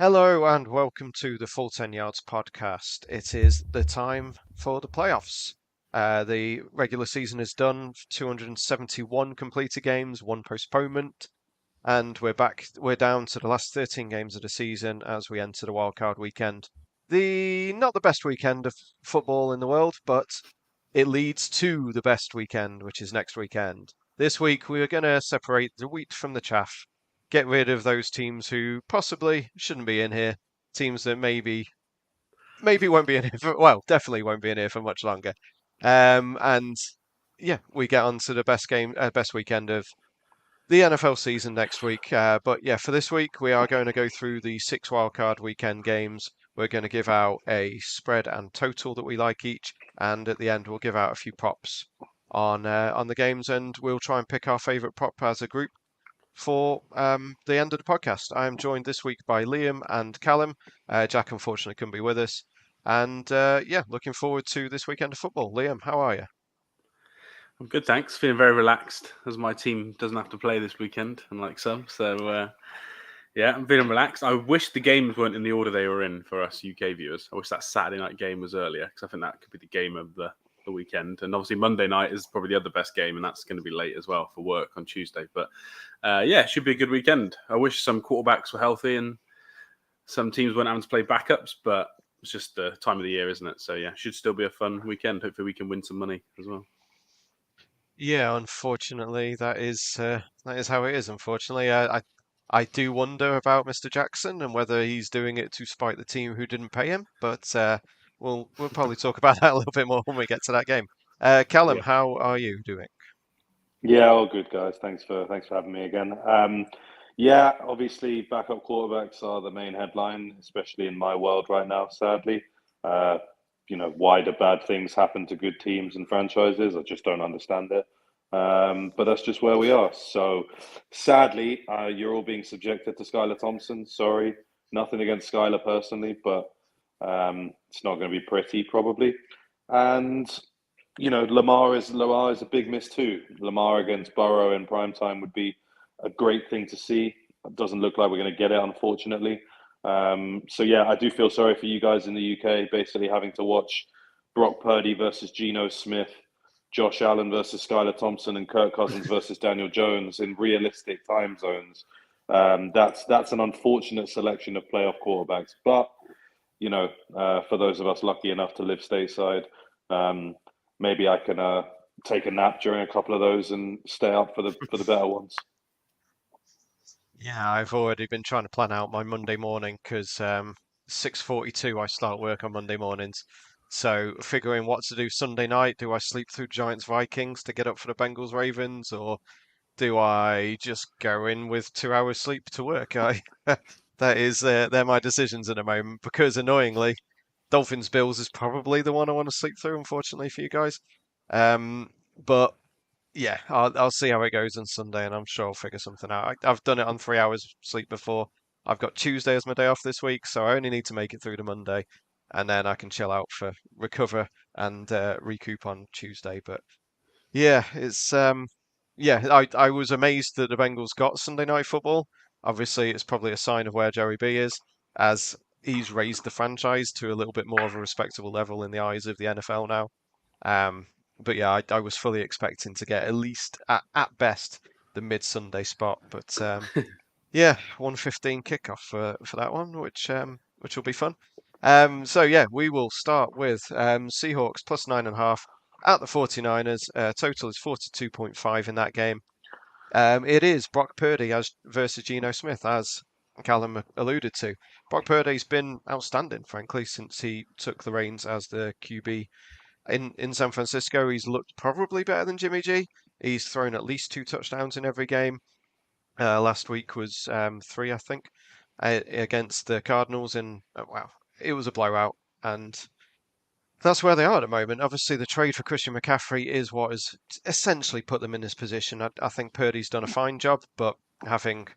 Hello and welcome to the Full 10 Yards podcast. It is the time for the playoffs. The regular season is done, 271 completed games, one postponement, and we're back. We're down to the last 13 games of the season as we enter the wildcard weekend. Not the best weekend of football in the world, but it leads to the best weekend, which is next weekend. This week we are going to separate the wheat from the chaff, get rid of those teams who possibly shouldn't be in here, teams that maybe won't be in here for, well, definitely won't be in here for much longer. And yeah, we get on to the best weekend of the NFL season next week. But yeah, for this week, we are going to go through the six wildcard weekend games. We're going to give out a spread and total that we like each, and at the end, we'll give out a few props on the games, and we'll try and pick our favourite prop as a group for the end of the podcast. I am joined this week by Liam and Callum. Jack unfortunately couldn't be with us, and yeah, looking forward to this weekend of football. Liam, how are you? I'm good, thanks. Feeling very relaxed as my team doesn't have to play this weekend, unlike some. So, yeah, I'm feeling relaxed. I wish the games weren't in the order they were in for us UK viewers. I wish that Saturday night game was earlier because I think that could be the game of the weekend. And obviously Monday night is probably the other best game, and that's going to be late as well for work on Tuesday. But yeah, it should be a good weekend. I wish some quarterbacks were healthy and some teams weren't having to play backups, but it's just the time of the year, isn't it? So yeah, should still be a fun weekend. Hopefully we can win some money as well. Yeah, unfortunately, that is how it is. Unfortunately, I do wonder about Mr. Jackson and whether he's doing it to spite the team who didn't pay him. But we'll probably talk about that a little bit more when we get to that game. Callum, Yeah. how are you doing? Yeah, all good, guys. Thanks for having me again. Yeah, obviously, backup quarterbacks are the main headline, especially in my world right now. Sadly, uh, why do bad things happen to good teams and franchises? I just don't understand it. But that's just where we are. So, sadly, you're all being subjected to Skylar Thompson. Sorry, nothing against Skylar personally, but it's not going to be pretty probably. And Lamar is a big miss too. Lamar against Burrow in prime time would be a great thing to see. It doesn't look like we're going to get it, unfortunately. So yeah, I do feel sorry for you guys in the UK, basically having to watch Brock Purdy versus Geno Smith, Josh Allen versus Skylar Thompson, and Kirk Cousins versus Daniel Jones in realistic time zones. That's an unfortunate selection of playoff quarterbacks, but for those of us lucky enough to live stateside. Maybe I can take a nap during a couple of those and stay up for the better ones. Yeah, I've already been trying to plan out my Monday morning because 6:42 I start work on Monday mornings. So figuring what to do Sunday night. Do I sleep through Giants Vikings to get up for the Bengals Ravens, or do I just go in with 2 hours sleep to work? They're my decisions at the moment because annoyingly, Dolphins Bills is probably the one I want to sleep through, unfortunately for you guys. But yeah, I'll see how it goes on Sunday, and I'm sure I'll figure something out. I've done it on 3 hours sleep before. I've got Tuesday as my day off this week, so I only need to make it through to Monday, and then I can chill out for recover and recoup on Tuesday. But yeah, yeah, I was amazed that the Bengals got Sunday night football. Obviously, it's probably a sign of where Jerry B is, as he's raised the franchise to a little bit more of a respectable level in the eyes of the NFL now. Um, but yeah, I was fully expecting to get at least at best the mid Sunday spot. But yeah, 1:15 kickoff for that one, which will be fun. So yeah, we will start with Seahawks plus 9.5 at the 49ers. Total is 42.5 in that game. It is Brock Purdy as versus Geno Smith, as Callum alluded to. Brock Purdy's been outstanding, frankly, since he took the reins as the QB in San Francisco. He's looked probably better than Jimmy G. He's thrown at least 2 touchdowns in every game. Last week was three, I think, against the Cardinals. And wow, it was a blowout. And that's where they are at the moment. Obviously, the trade for Christian McCaffrey is what has essentially put them in this position. I think Purdy's done a fine job, but having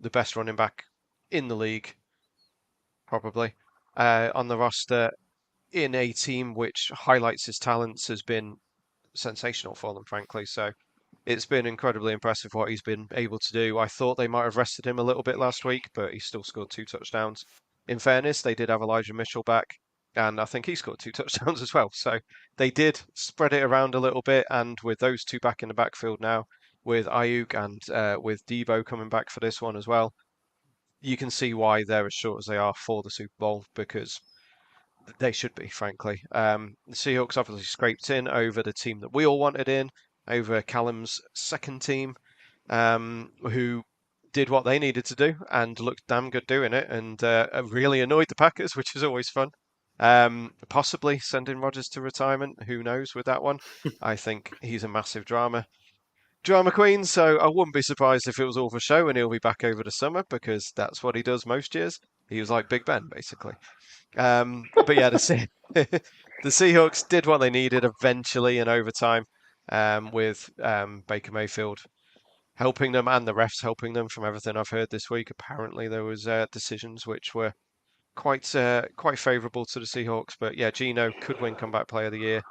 the best running back in the league, probably, on the roster in a team which highlights his talents has been sensational for them, frankly. So it's been incredibly impressive what he's been able to do. I thought they might have rested him a little bit last week, but he still scored 2 touchdowns in fairness, they did have Elijah Mitchell back, and I think he scored 2 touchdowns as well. So they did spread it around a little bit, and with those two back in the backfield now, with Ayuk and with Debo coming back for this one as well, you can see why they're as short as they are for the Super Bowl because they should be, frankly. The Seahawks obviously scraped in over the team that we all wanted in, over Callum's second team, who did what they needed to do and looked damn good doing it and really annoyed the Packers, which is always fun. Possibly sending Rodgers to retirement. Who knows with that one? I think he's a massive drama queen, so I wouldn't be surprised if it was all for show and he'll be back over the summer because that's what he does most years. He was like Big Ben, basically. But yeah, the Seahawks did what they needed eventually in overtime, with Baker Mayfield helping them and the refs helping them. From everything I've heard this week, apparently there was decisions which were quite favourable to the Seahawks. But yeah, Geno could win Comeback Player of the Year.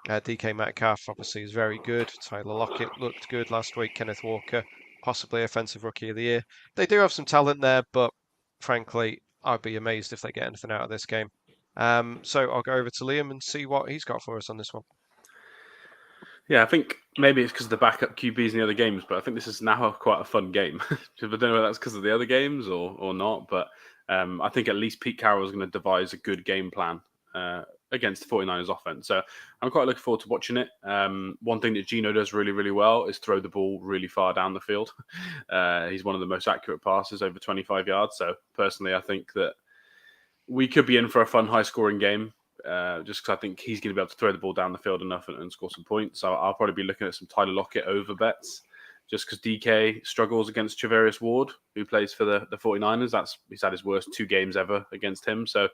DK Metcalf obviously is very good. Tyler Lockett looked good last week. Kenneth Walker, possibly Offensive Rookie of the Year. They do have some talent there, but frankly, I'd be amazed if they get anything out of this game. So I'll go over to Liam and see what he's got for us on this one. Yeah, I think maybe it's because of the backup QBs in the other games, but I think this is now quite a fun game. I don't know whether that's because of the other games or not, but I think at least Pete Carroll is going to devise a good game plan against the 49ers offense. So I'm quite looking forward to watching it. One thing that Geno does really, really well is throw the ball really far down the field. He's one of the most accurate passers, over 25 yards. So personally, I think that we could be in for a fun, high-scoring game. Just because I think he's going to be able to throw the ball down the field enough and score some points. So I'll probably be looking at some Tyler Lockett over bets, just because DK struggles against Travarius Ward, who plays for the 49ers. He's had his worst 2 games ever against him. So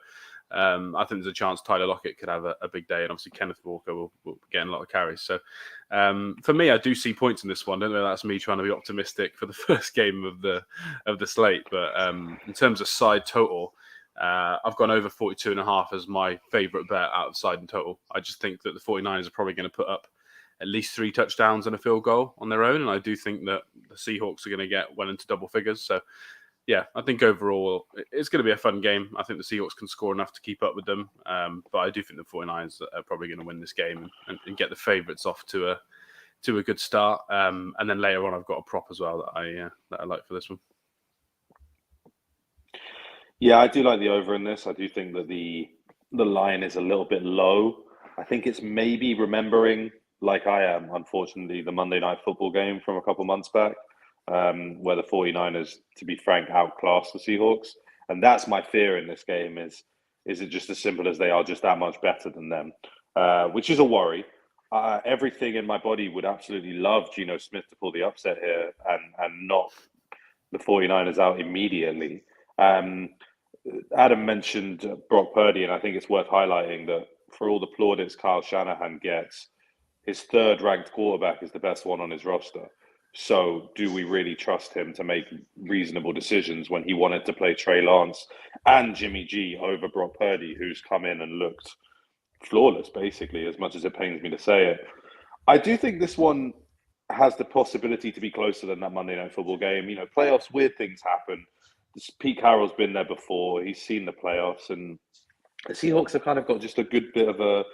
I think there's a chance Tyler Lockett could have a big day, and obviously Kenneth Walker will be getting a lot of carries. So for me, I do see points in this one. I don't know if that's me trying to be optimistic for the first game of the slate, but in terms of side total, I've gone over 42.5 as my favourite bet outside and total. I just think that the 49ers are probably going to put up at least 3 touchdowns and a field goal on their own. And I do think that the Seahawks are going to get well into double figures. So, yeah, I think overall it's going to be a fun game. I think the Seahawks can score enough to keep up with them. But I do think the 49ers are probably going to win this game and get the favourites off to a good start. And then later on, I've got a prop as well that I like for this one. Yeah, I do like the over in this. I do think that the line is a little bit low. I think it's maybe remembering, like I am, unfortunately, the Monday Night Football game from a couple months back, where the 49ers, to be frank, outclassed the Seahawks. And that's my fear in this game is it just as simple as they are just that much better than them, which is a worry. Everything in my body would absolutely love Geno Smith to pull the upset here and knock the 49ers out immediately. Adam mentioned Brock Purdy, and I think it's worth highlighting that for all the plaudits Kyle Shanahan gets, his 3rd-ranked quarterback is the best one on his roster. So do we really trust him to make reasonable decisions when he wanted to play Trey Lance and Jimmy G over Brock Purdy, who's come in and looked flawless, basically, as much as it pains me to say it? I do think this one has the possibility to be closer than that Monday Night Football game. You know, playoffs, weird things happen. Pete Carroll's been there before. He's seen the playoffs, and the Seahawks have kind of got just a good bit of a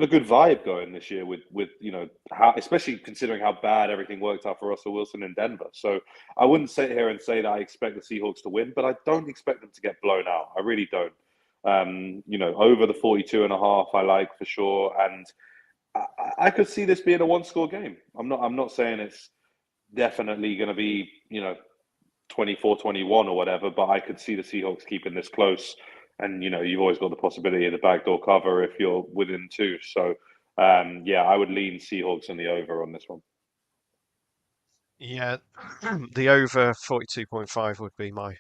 good vibe going this year with you know how, especially considering how bad everything worked out for Russell Wilson in Denver. So I wouldn't sit here and say that I expect the Seahawks to win, but I don't expect them to get blown out. I really don't. You know, over the 42.5, I like for sure, and I could see this being a 1-score game. I'm not saying it's definitely going to be, you know, 24-21 or whatever, but I could see the Seahawks keeping this close. And, you know, you've always got the possibility of the backdoor cover if you're within 2. So, yeah, I would lean Seahawks on the over on this one. Yeah, the over 42.5 would be my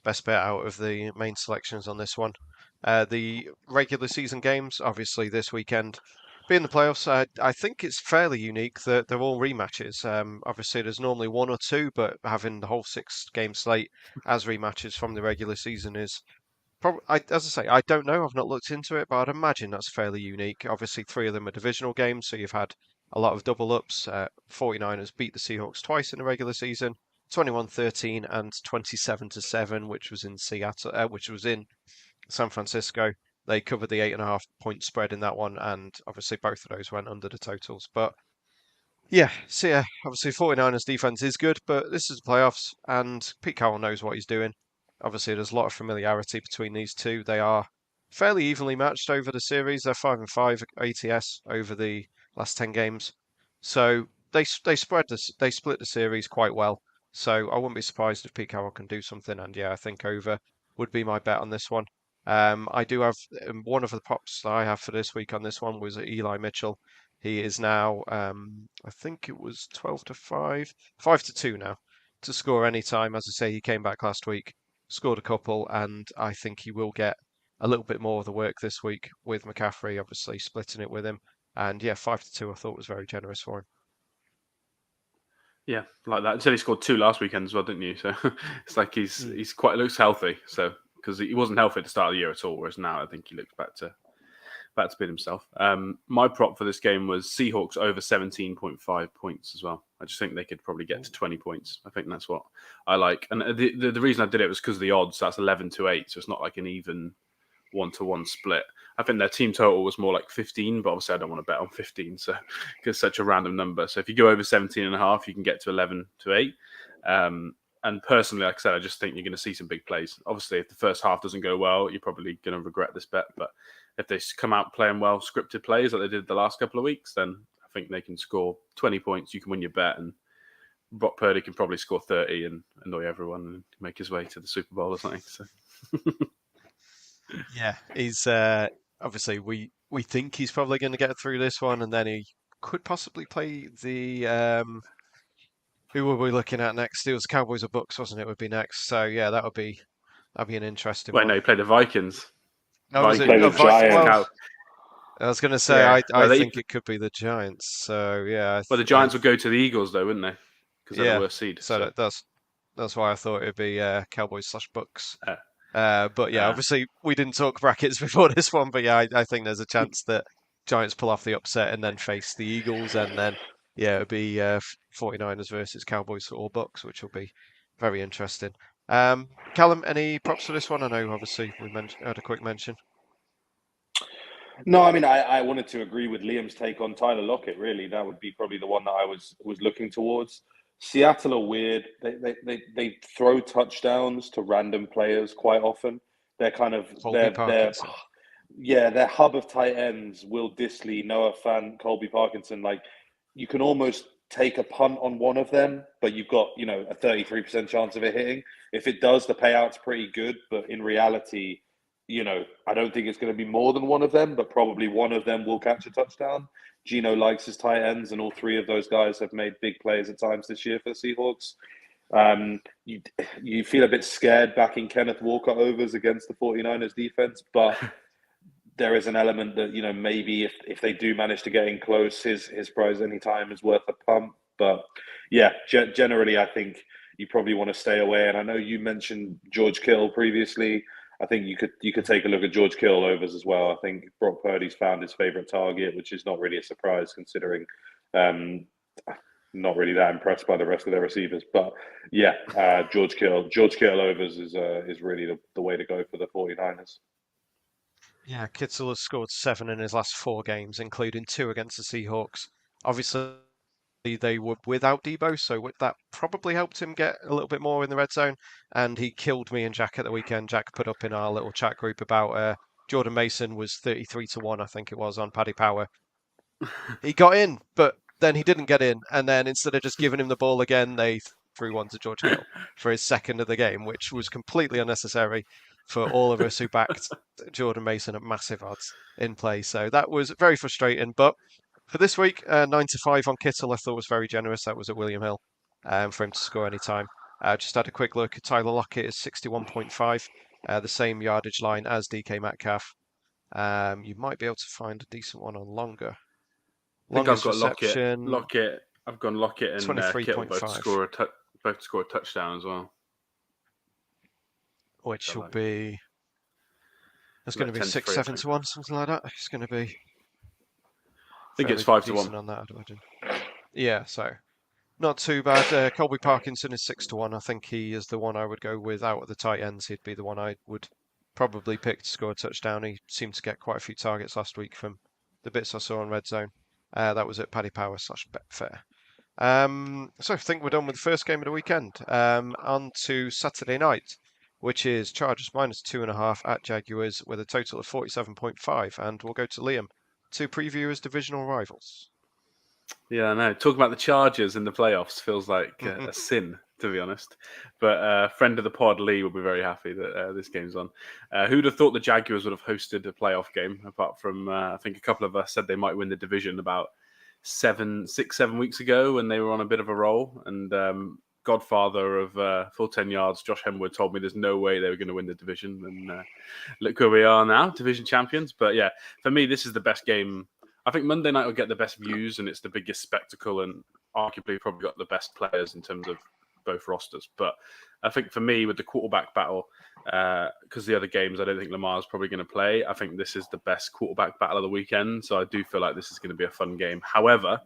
best bet out of the main selections on this one. The regular season games, obviously this weekend, being the playoffs, I think it's fairly unique that they're all rematches. Obviously, there's normally 1 or 2, but having the whole 6-game slate as rematches from the regular season is probably, as I say, I don't know. I've not looked into it, but I'd imagine that's fairly unique. Obviously, 3 of them are divisional games, so you've had a lot of double ups. 49ers beat the Seahawks twice in the regular season. 21-13 and 27-7, which was in Seattle, which was in San Francisco. They covered the 8.5 point spread in that one, and obviously both of those went under the totals. But yeah, so yeah, obviously 49ers defense is good, but this is the playoffs, and Pete Carroll knows what he's doing. Obviously, there's a lot of familiarity between these two. They are fairly evenly matched over the series. They're 5-5 ATS over the last 10 games, so they split the series quite well. So I wouldn't be surprised if Pete Carroll can do something. And yeah, I think over would be my bet on this one. I do have one of the props that I have for this week on this one was Eli Mitchell. He is now, I think it was 12-5, 5-2 now to score any time. As I say, he came back last week, scored a couple, and I think he will get a little bit more of the work this week with McCaffrey, obviously splitting it with him. And yeah, 5-2 I thought was very generous for him. Yeah, like that. Until he scored 2 last weekend as well, didn't you? So it's like he's quite looks healthy. So because he wasn't healthy at the start of the year at all, whereas now I think he looks back to being himself. My prop for this game was Seahawks over 17.5 points as well. I just think they could probably get to 20 points. I think that's what I like. And the reason I did it was because of the odds. That's 11-8, so it's not like an even 1-to-1 split. I think their team total was more like 15, but obviously I don't want to bet on 15, so because such a random number. So if you go over 17.5, you can get to 11-8. And personally, like I said, I just think you're going to see some big plays. Obviously, if the first half doesn't go well, you're probably going to regret this bet. But if they come out playing well, scripted plays like they did the last couple of weeks, then I think they can score 20 points. You can win your bet, and Brock Purdy can probably score 30 and annoy everyone and make his way to the Super Bowl or something. So. Yeah, he's obviously we think he's probably going to get through this one, and then he could possibly play the who were we looking at next? It was Cowboys or Bucks, wasn't it? Would be next. So yeah, that'd be an interesting Wait, one. no, he played the Vikings. Oh, was it? Play the Giants. Well, I was going to say Yeah. I think it could be the Giants. So yeah, Well, the Giants would go to the Eagles though, wouldn't they? Because they're the worst seed. So that's why I thought it'd be Cowboys/Bucks. Uh, But yeah, obviously we didn't talk brackets before this one, but yeah, I think there's a chance that Giants pull off the upset and then face the Eagles, and then yeah, it'll be 49ers versus Cowboys or Bucks, which will be very interesting. Callum, any props for this one? I know obviously we had a quick mention. No, I mean, I wanted to agree with Liam's take on Tyler Lockett. Really, that would be probably the one that I was looking towards. Seattle are weird. They throw touchdowns to random players quite often. They're kind of their hub of tight ends: Will Dissly, Noah Fant, Colby Parkinson. Like you can almost take a punt on one of them, but you've got a 33% chance of it hitting. If it does, the payout's pretty good. But in reality, I don't think it's going to be more than one of them, but probably one of them will catch a touchdown. Gino likes his tight ends, and all three of those guys have made big plays at times this year for the Seahawks. You feel a bit scared backing Kenneth Walker overs against the 49ers defense, but there is an element that, maybe if they do manage to get in close, his prize anytime is worth a pump. But yeah, generally, I think you probably want to stay away. And I know you mentioned George Kittle previously. I think you could take a look at George Kittle overs as well. I think Brock Purdy's found his favorite target, which is not really a surprise considering not really that impressed by the rest of their receivers. But yeah, George Kittle overs is really the way to go for the 49ers. Yeah, Kittle has scored 7 in his last 4 games, including 2 against the Seahawks. Obviously, they were without Debo, so that probably helped him get a little bit more in the red zone. And he killed me and Jack at the weekend. Jack put up in our little chat group about Jordan Mason was 33-1, I think it was, on Paddy Power. He got in, but then he didn't get in. And then instead of just giving him the ball again, they threw one to George Kittle for his second of the game, which was completely unnecessary for all of us who backed Jordan Mason at massive odds in play. So that was very frustrating. But for this week, 9-5 on Kittle, I thought was very generous. That was at William Hill for him to score any time. Just had a quick look. Tyler Lockett is 61.5, the same yardage line as DK Metcalf. You might be able to find a decent one on longer. I think I've got Lockett. I've gone Lockett and Kittle both score a touchdown as well. Which will be... It's going to be 6-7-1, something like that. It's going to be... I think it's 5-1 on that, I'd imagine. Yeah, so Not too bad. Colby Parkinson is 6-1. I think he is the one I would go with out of the tight ends. He'd be the one I would probably pick to score a touchdown. He seemed to get quite a few targets last week from the bits I saw on Red Zone. That was at Paddy Power / Betfair. So I think we're done with the first game of the weekend. On to Saturday night, which is Chargers -2.5 at Jaguars with a total of 47.5. And we'll go to Liam to preview his divisional rivals. Yeah, I know. Talking about the Chargers in the playoffs feels like a sin, to be honest. But friend of the pod, Lee, will be very happy that this game's on. Who'd have thought the Jaguars would have hosted a playoff game? Apart from, I think a couple of us said they might win the division about 7 weeks ago when they were on a bit of a roll. And godfather of full 10 yards, Josh Hemwood, told me there's no way they were going to win the division. And look where we are now, division champions. But yeah, for me, this is the best game. I think Monday night will get the best views and it's the biggest spectacle and arguably probably got the best players in terms of both rosters. But I think for me, with the quarterback battle, because the other games I don't think Lamar's probably going to play, I think this is the best quarterback battle of the weekend. So I do feel like this is going to be a fun game. However,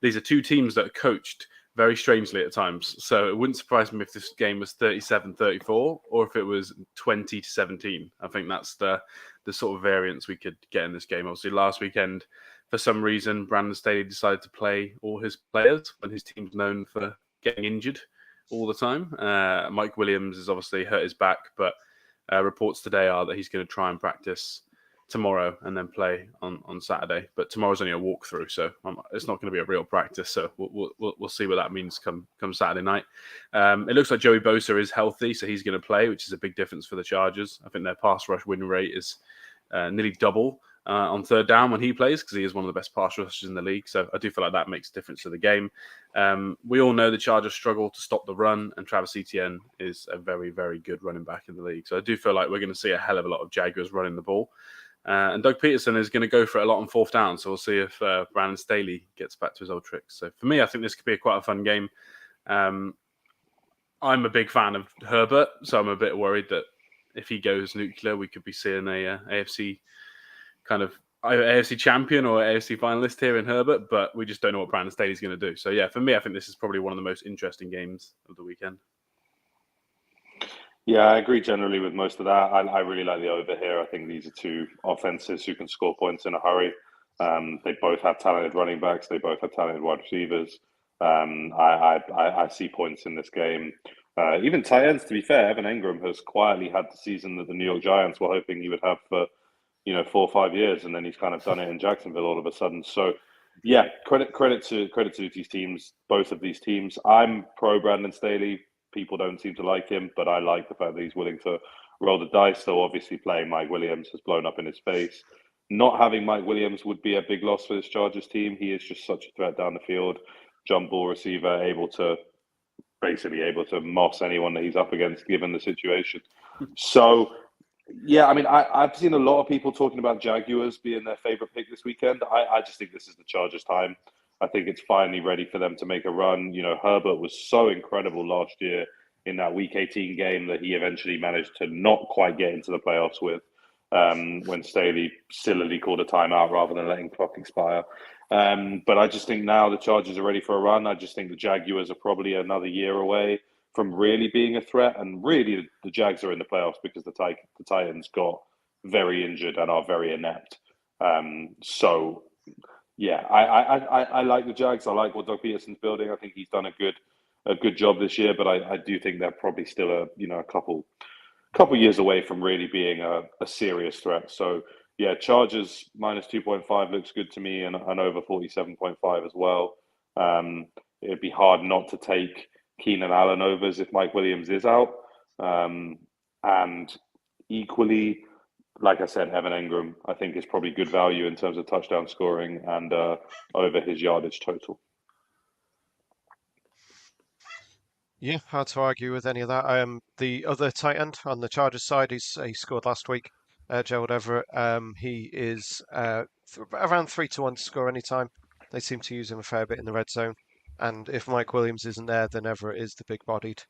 these are two teams that are coached very strangely at times. So it wouldn't surprise me if this game was 37-34 or if it was 20-17. I think that's the sort of variance we could get in this game. Obviously, last weekend, for some reason, Brandon Staley decided to play all his players when his team's known for getting injured all the time. Mike Williams has obviously hurt his back, but reports today are that he's going to try and practice tomorrow and then play on Saturday. But tomorrow's only a walkthrough, so it's not going to be a real practice. So we'll see what that means come Saturday night. It looks like Joey Bosa is healthy, so he's going to play, which is a big difference for the Chargers. I think their pass rush win rate is nearly double on third down when he plays because he is one of the best pass rushers in the league. So I do feel like that makes a difference to the game. We all know the Chargers struggle to stop the run, and Travis Etienne is a very, very good running back in the league. So I do feel like we're going to see a hell of a lot of Jaguars running the ball. And Doug Peterson is going to go for it a lot on fourth down. So we'll see if Brandon Staley gets back to his old tricks. So for me, I think this could be quite a fun game. I'm a big fan of Herbert, so I'm a bit worried that if he goes nuclear, we could be seeing a AFC kind of either AFC champion or AFC finalist here in Herbert, but we just don't know what Brandon Staley's going to do. So yeah, for me, I think this is probably one of the most interesting games of the weekend. Yeah, I agree generally with most of that. I really like the over here. I think these are two offenses who can score points in a hurry. They both have talented running backs. They both have talented wide receivers. I see points in this game. Even tight ends, to be fair, Evan Engram has quietly had the season that the New York Giants were hoping he would have for 4 or 5 years, and then he's kind of done it in Jacksonville all of a sudden. So, yeah, credit to these teams, both of these teams. I'm pro Brandon Staley. People don't seem to like him, but I like the fact that he's willing to roll the dice. Though obviously playing Mike Williams has blown up in his face. Not having Mike Williams would be a big loss for this Chargers team. He is just such a threat down the field, jump ball receiver, able to moss anyone that he's up against given the situation. So, yeah, I mean, I've seen a lot of people talking about Jaguars being their favorite pick this weekend. I just think this is the Chargers' time. I think it's finally ready for them to make a run. Herbert was so incredible last year in that Week 18 game that he eventually managed to not quite get into the playoffs with when Staley sillily called a timeout rather than letting clock expire. But I just think now the Chargers are ready for a run. I just think the Jaguars are probably another year away from really being a threat. And really, the Jags are in the playoffs because the Titans got very injured and are very inept. So, yeah, I like the Jags. I like what Doug Peterson's building. I think he's done a good job this year. But I do think they're probably still a couple years away from really being a serious threat. So, yeah, Chargers -2.5 looks good to me, and over 47.5 as well. It'd be hard not to take Keenan Allen overs if Mike Williams is out. And equally, like I said, Evan Engram, I think, is probably good value in terms of touchdown scoring and over his yardage total. Yeah, hard to argue with any of that. The other tight end on the Chargers side, he scored last week, Gerald Everett. He is around 3-1 to score any time. They seem to use him a fair bit in the red zone. And if Mike Williams isn't there, then Everett is the big-bodied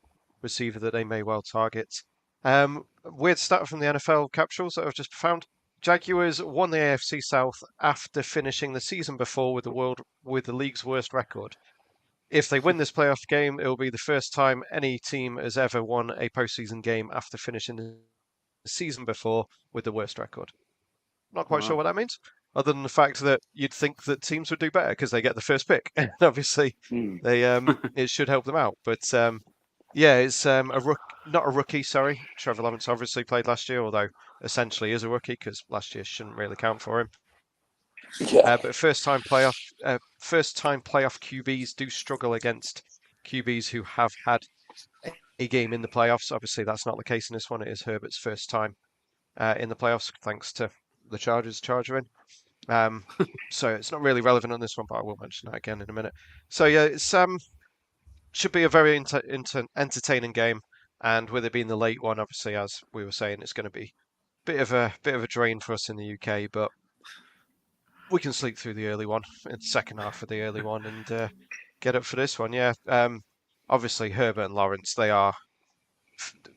receiver that they may well target. Weird stat from the NFL capsules that I've just found. Jaguars won the AFC South after finishing the season before with the league's worst record. if they win this playoff game, it will be the first time any team has ever won a postseason game after finishing the season before with the worst record. Not quite sure Wow. what that means, other than the fact that you'd think that teams would do better because they get the first pick. And obviously, they it should help them out. But yeah, it's not a rookie. Sorry, Trevor Lawrence obviously played last year, although essentially is a rookie because last year shouldn't really count for him. Yeah. But first-time playoff QBs do struggle against QBs who have had a game in the playoffs. Obviously, that's not the case in this one. It is Herbert's first time in the playoffs, thanks to the Chargers charging. So it's not really relevant on this one, but I will mention that again in a minute. So yeah, it's should be a very entertaining game, and with it being the late one, obviously, as we were saying, it's going to be bit of a drain for us in the UK, but we can sleep through the early one in the second half of the early one and get up for this one. Yeah, obviously Herbert and Lawrence, they are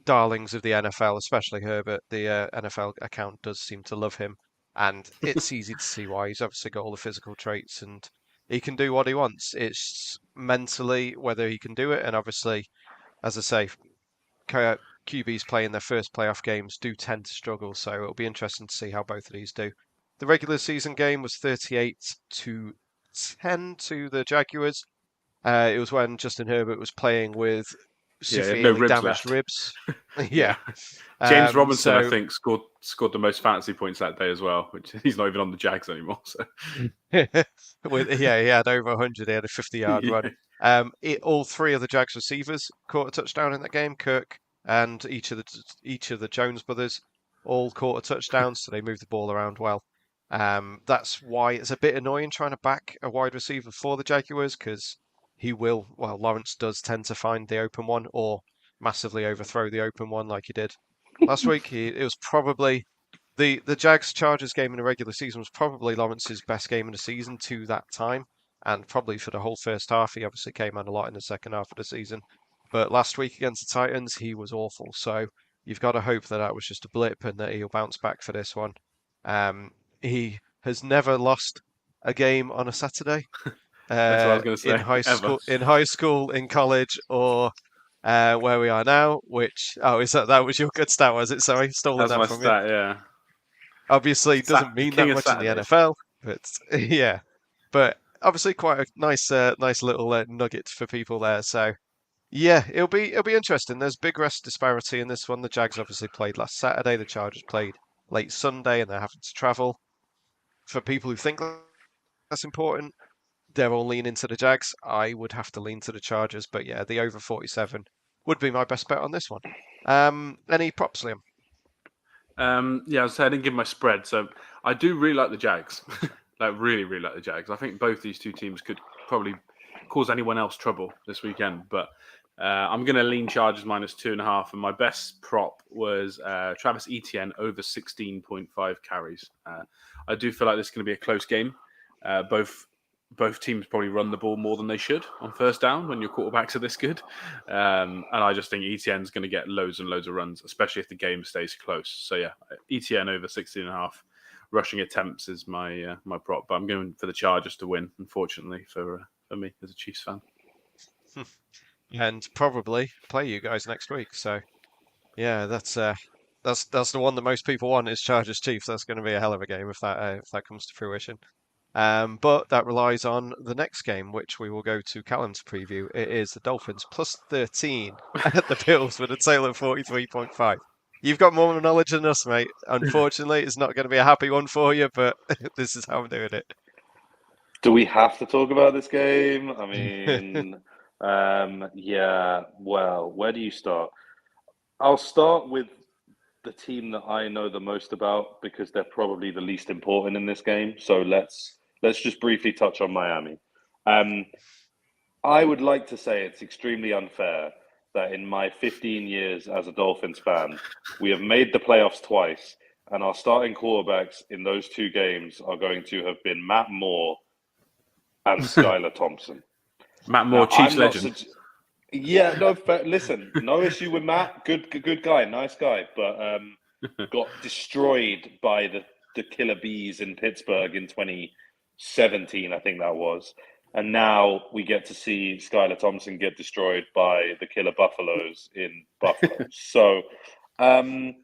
darlings of the NFL, especially Herbert. The NFL account does seem to love him, and it's easy to see why. He's obviously got all the physical traits, and he can do what he wants. It's mentally whether he can do it, and obviously, as I say, QBs playing their first playoff games do tend to struggle, so it'll be interesting to see how both of these do. The regular season game was 38-10 to the Jaguars. It was when Justin Herbert was playing with Yeah, he had no severely ribs damaged left. ribs. Yeah. James Robinson, I So think, scored the most fantasy points that day as well, which he's not even on the Jags anymore. So he had over 100. He had a 50-yard run. yeah. All three of the Jags receivers caught a touchdown in that game. Kirk and each of the Jones brothers all caught a touchdown, so they moved the ball around well. That's why it's a bit annoying trying to back a wide receiver for the Jaguars because Lawrence does tend to find the open one or massively overthrow the open one like he did last week. It was probably the Jags Chargers game in the regular season was probably Lawrence's best game in the season to that time, and probably for the whole first half. He obviously came on a lot in the second half of the season, but last week against the Titans, he was awful. So you've got to hope that that was just a blip and that he'll bounce back for this one. He has never lost a game on a Saturday That's what I was going to in say. high school, in college, or where we are now. Which that was your good stat, was it? Sorry, stolen That's that my from you. stat. Yeah. Obviously, it doesn't mean that King of much in the Saturdays. NFL, but yeah, but obviously quite a nice little nugget for people there. So yeah, it'll be interesting. There's big rest disparity in this one. The Jags obviously played last Saturday. The Chargers played late Sunday, and they're having to travel. For people who think that's important, they're all leaning to the Jags. I would have to lean to the Chargers, but yeah, the over 47 would be my best bet on this one. Any props, Liam? Yeah, I didn't give my spread, so I do really like the Jags. Like really, really like the Jags. I think both these two teams could probably cause anyone else trouble this weekend, but I'm going to lean Chargers -2.5, and my best prop was Travis Etienne over 16.5 carries. I do feel like this is going to be a close game. Both teams probably run the ball more than they should on first down when your quarterbacks are this good. And I just think Etienne's going to get loads and loads of runs, especially if the game stays close. So yeah, Etienne over 16.5 rushing attempts is my prop. But I'm going for the Chargers to win, unfortunately, for me as a Chiefs fan. And probably play you guys next week. So yeah, that's the one that most people want is Chargers Chiefs. That's going to be a hell of a game if that comes to fruition. But that relies on the next game, which we will go to Callum's preview. It is the Dolphins +13 at the Bills with a tail of 43.5. You've got more knowledge than us, mate. Unfortunately, it's not going to be a happy one for you, but this is how I'm doing it. Do we have to talk about this game? I mean, yeah, well, where do you start? I'll start with the team that I know the most about because they're probably the least important in this game. So let's just briefly touch on Miami. I would like to say it's extremely unfair that in my 15 years as a Dolphins fan, we have made the playoffs twice, and our starting quarterbacks in those two games are going to have been Matt Moore and Skylar Thompson. Matt Moore, Chiefs legend. Yeah, no. Listen, no issue with Matt. Good guy, nice guy, but got destroyed by the Killer Bees in Pittsburgh in 2017. I think that was. And now we get to see Skylar Thompson get destroyed by the killer Buffaloes in Buffalo. So, um,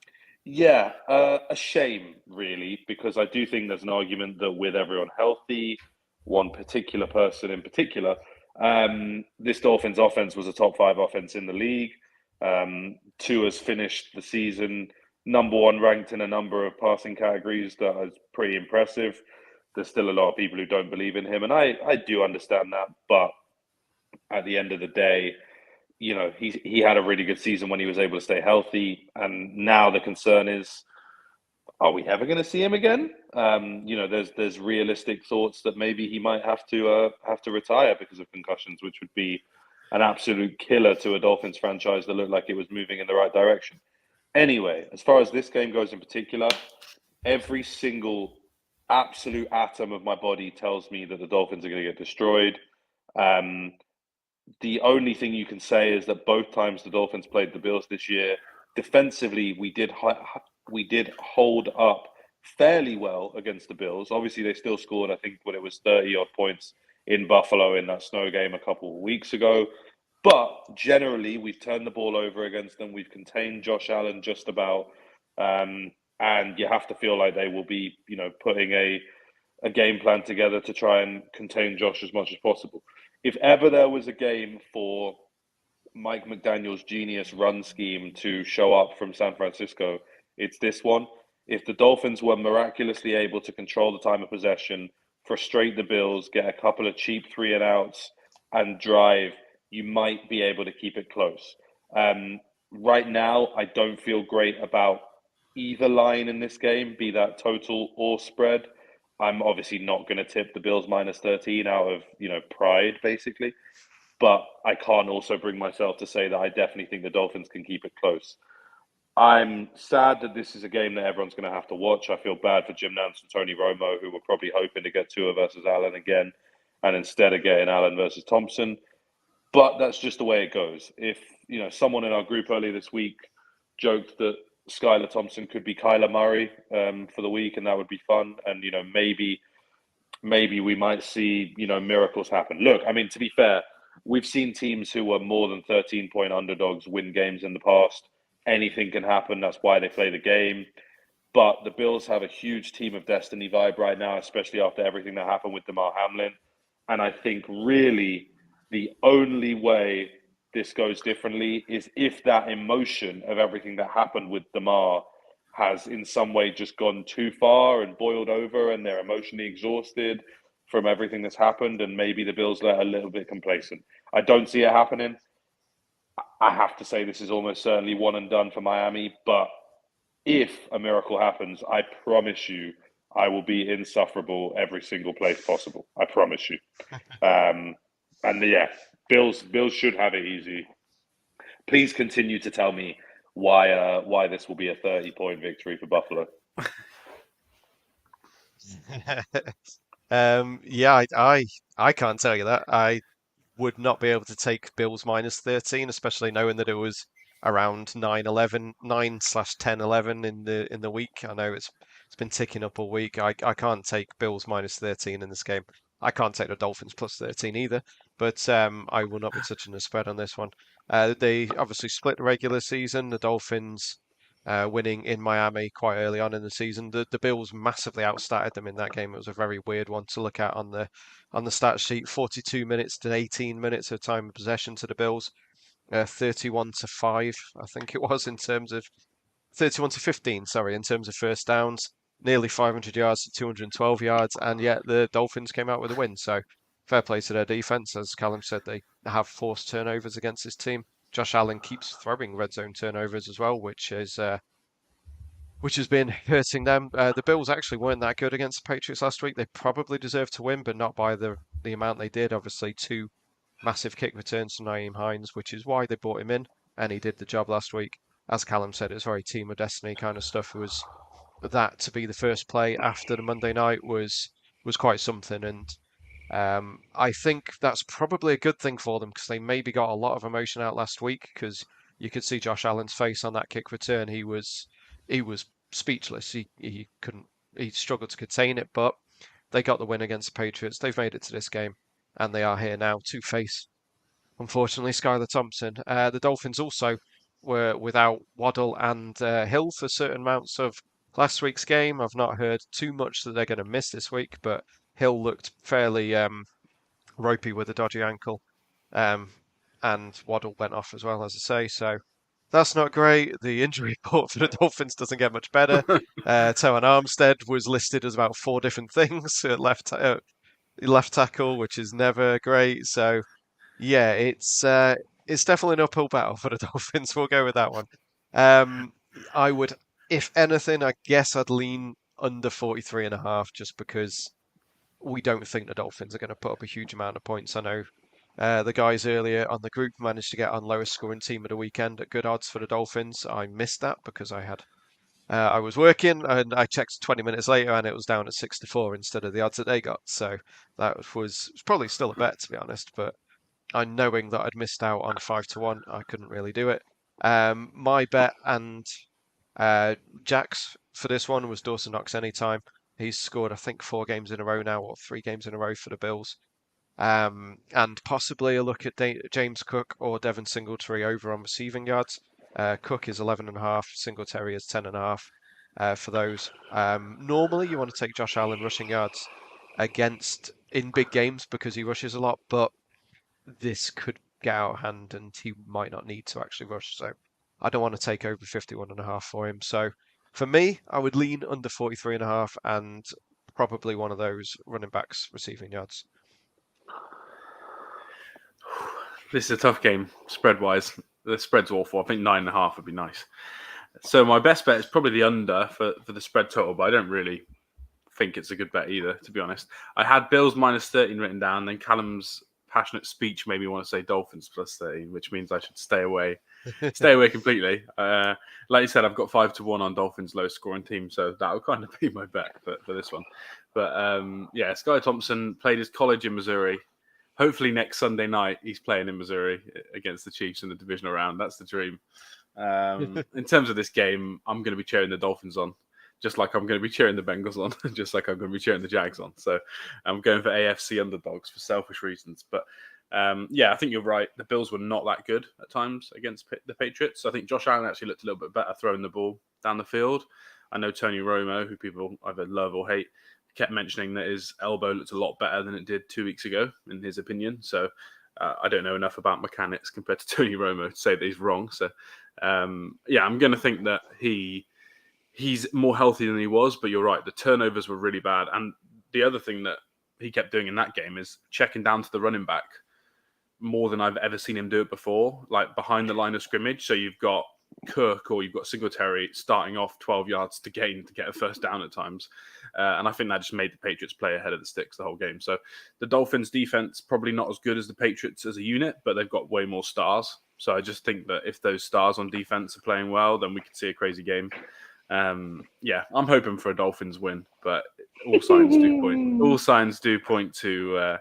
yeah, a shame, really, because I do think there's an argument that with everyone healthy, one particular person in particular, this Dolphins offense was a top five offense in the league. Tua's finished the season number one ranked in a number of passing categories that is pretty impressive. There's still a lot of people who don't believe in him, and I do understand that. But at the end of the day, he had a really good season when he was able to stay healthy, and now the concern is, are we ever going to see him again? There's realistic thoughts that maybe he might have to retire because of concussions, which would be an absolute killer to a Dolphins franchise that looked like it was moving in the right direction. Anyway, as far as this game goes in particular, every single absolute atom of my body tells me that the Dolphins are going to get destroyed. Um, the only thing you can say is that both times the Dolphins played the Bills this year, defensively we did hold up fairly well against the Bills. Obviously, they still scored, I think, when it was 30 odd points in Buffalo in that snow game a couple of weeks ago. But generally, we've turned the ball over against them. We've contained Josh Allen just about. And you have to feel like they will be, putting a game plan together to try and contain Josh as much as possible. If ever there was a game for Mike McDaniel's genius run scheme to show up from San Francisco, it's this one. If the Dolphins were miraculously able to control the time of possession, frustrate the Bills, get a couple of cheap 3-and-outs, and drive, you might be able to keep it close. Right now, I don't feel great about either line in this game, be that total or spread. I'm obviously not going to tip the Bills minus 13 out of, pride, basically. But I can't also bring myself to say that I definitely think the Dolphins can keep it close. I'm sad that this is a game that everyone's going to have to watch. I feel bad for Jim Nantz and Tony Romo, who were probably hoping to get Tua versus Allen again, and instead of getting Allen versus Thompson. But that's just the way it goes. If someone in our group earlier this week joked that Skylar Thompson could be Kyler Murray for the week, and that would be fun. And maybe we might see miracles happen. Look, I mean, to be fair, we've seen teams who were more than 13-point underdogs win games in the past. Anything can happen. That's why they play the game. But the Bills have a huge team of destiny vibe right now, especially after everything that happened with Damar Hamlin. And I think really the only way this goes differently is if that emotion of everything that happened with Damar has in some way just gone too far and boiled over and they're emotionally exhausted from everything that's happened, and maybe the Bills let a little bit complacent. I don't see it happening. I have to say this is almost certainly one and done for Miami, but if a miracle happens, I promise you I will be insufferable every single place possible. I promise you. And yeah, Bills should have it easy. Please continue to tell me why this will be a 30-point victory for Buffalo. Yeah, I can't tell you that. I would not be able to take Bills minus 13, especially knowing that it was around 9-11, 9/10-11 in the week. I know it's been ticking up all week. I can't take Bills minus 13 in this game. I can't take the Dolphins plus 13 either, but I will not be touching the spread on this one. They obviously split the regular season. The Dolphins winning in Miami quite early on in the season. The Bills massively outstatted them in that game. It was a very weird one to look at on the stat sheet. 42 minutes to 18 minutes of time of possession to the Bills. 31-5, I think it was in terms of 31-15, sorry, in terms of first downs. Nearly 500 yards to 212 yards, and yet the Dolphins came out with a win. So fair play to their defense. As Callum said, they have forced turnovers against this team. Josh Allen keeps throwing red zone turnovers as well, which has been hurting them. The Bills actually weren't that good against the Patriots last week. They probably deserved to win, but not by the amount they did. Obviously, two massive kick returns to Naeem Hines, which is why they brought him in, and he did the job last week. As Callum said, it's very team of destiny kind of stuff. It was that to be the first play after the Monday night was quite something, and I think that's probably a good thing for them because they maybe got a lot of emotion out last week because you could see Josh Allen's face on that kick return. He was speechless. He struggled to contain it, but they got the win against the Patriots. They've made it to this game. and they are here now to face, unfortunately, Skylar Thompson. The Dolphins also were without Waddle and Hill for certain amounts of last week's game. I've not heard too much that they're going to miss this week, but Hill looked fairly ropey with a dodgy ankle. Um, and Waddle went off as well, as I say. So that's not great. The injury report for the Dolphins doesn't get much better. Towan Armstead was listed as about 4 different things at left tackle, which is never great. So yeah, it's definitely an uphill battle for the Dolphins. We'll go with that one. Um, I would, if anything, I guess I'd lean under 43.5 just because we don't think the Dolphins are going to put up a huge amount of points. I know the guys earlier on the group managed to get on lowest scoring team of the weekend at good odds for the Dolphins. I missed that because I was working and I checked 20 minutes later and it was down at 6-4 instead of the odds that they got. So that was probably still a bet, to be honest, but I'm knowing that I'd missed out on 5-1. I couldn't really do it. My bet and Jack's for this one was Dawson Knox anytime. He's scored, I think, 4 games in a row now, or 3 games in a row for the Bills. And possibly a look at James Cook or Devin Singletary over on receiving yards. Cook is 11.5, Singletary is 10.5 for those. Normally, you want to take Josh Allen rushing yards against in big games because he rushes a lot, but this could get out of hand and he might not need to actually rush. So I don't want to take over 51.5 for him. So for me, I would lean under 43.5 and probably one of those running backs receiving yards. This is a tough game, spread-wise. The spread's awful. I think 9.5 would be nice. So my best bet is probably the under for the spread total, but I don't really think it's a good bet either, to be honest. I had Bills -13 written down, then Callum's passionate speech made me want to say Dolphins +13, which means I should stay away completely. Like you said, I've got 5-1 on Dolphins' lowest scoring team, so that would kind of be my bet for this one. But yeah, Skylar Thompson played his college in Missouri. Hopefully next Sunday night he's playing in Missouri against the Chiefs in the divisional round. That's the dream. In terms of this game, I'm going to be cheering the Dolphins on, just like I'm going to be cheering the Bengals on, just like I'm going to be cheering the Jags on. So I'm going for AFC underdogs for selfish reasons. But yeah, I think you're right. The Bills were not that good at times against the Patriots. I think Josh Allen actually looked a little bit better throwing the ball down the field. I know Tony Romo, who people either love or hate, kept mentioning that his elbow looked a lot better than it did 2 weeks ago, in his opinion. So I don't know enough about mechanics compared to Tony Romo to say that he's wrong. So yeah, I'm going to think that he's more healthy than he was, but you're right. The turnovers were really bad. And the other thing that he kept doing in that game is checking down to the running back more than I've ever seen him do it before, like behind the line of scrimmage. So you've got Cook or you've got Singletary starting off 12 yards to gain to get a first down at times. And I think that just made the Patriots play ahead of the sticks the whole game. So the Dolphins defense probably not as good as the Patriots as a unit, but they've got way more stars. So I just think that if those stars on defense are playing well, then we could see a crazy game. Yeah, I'm hoping for a Dolphins win, but all signs do point to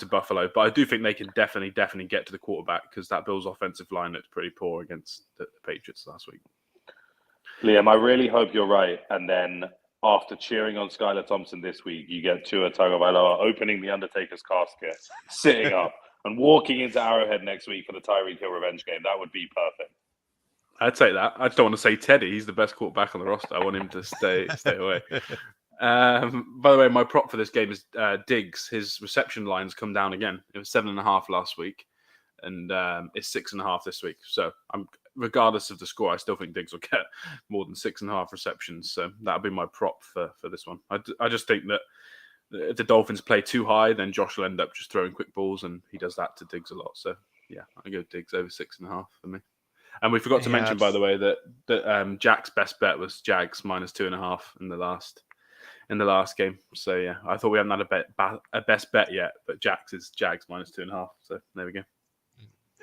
Buffalo. But I do think they can definitely get to the quarterback because that Bills offensive line looked pretty poor against the Patriots last week. Liam, I really hope you're right. And then after cheering on Skylar Thompson this week, you get Tua Tagovailoa opening the Undertaker's casket, sitting up, and walking into Arrowhead next week for the Tyreek Hill revenge game. That would be perfect. I'd say that. I just don't want to say Teddy. He's the best quarterback on the roster. I want him to stay away. By the way, my prop for this game is Diggs. His reception lines come down again. It was 7.5 last week, and it's 6.5 this week. So regardless of the score, I still think Diggs will get more than 6.5 receptions. So that'll be my prop for this one. I just think that if the Dolphins play too high, then Josh will end up just throwing quick balls, and he does that to Diggs a lot. So yeah, I go Diggs over 6.5 for me. And we forgot to mention, by the way, that Jack's best bet was Jags -2.5 in the last game. So yeah, I thought we hadn't had a best bet yet, but Jack's is Jags -2.5. So there we go.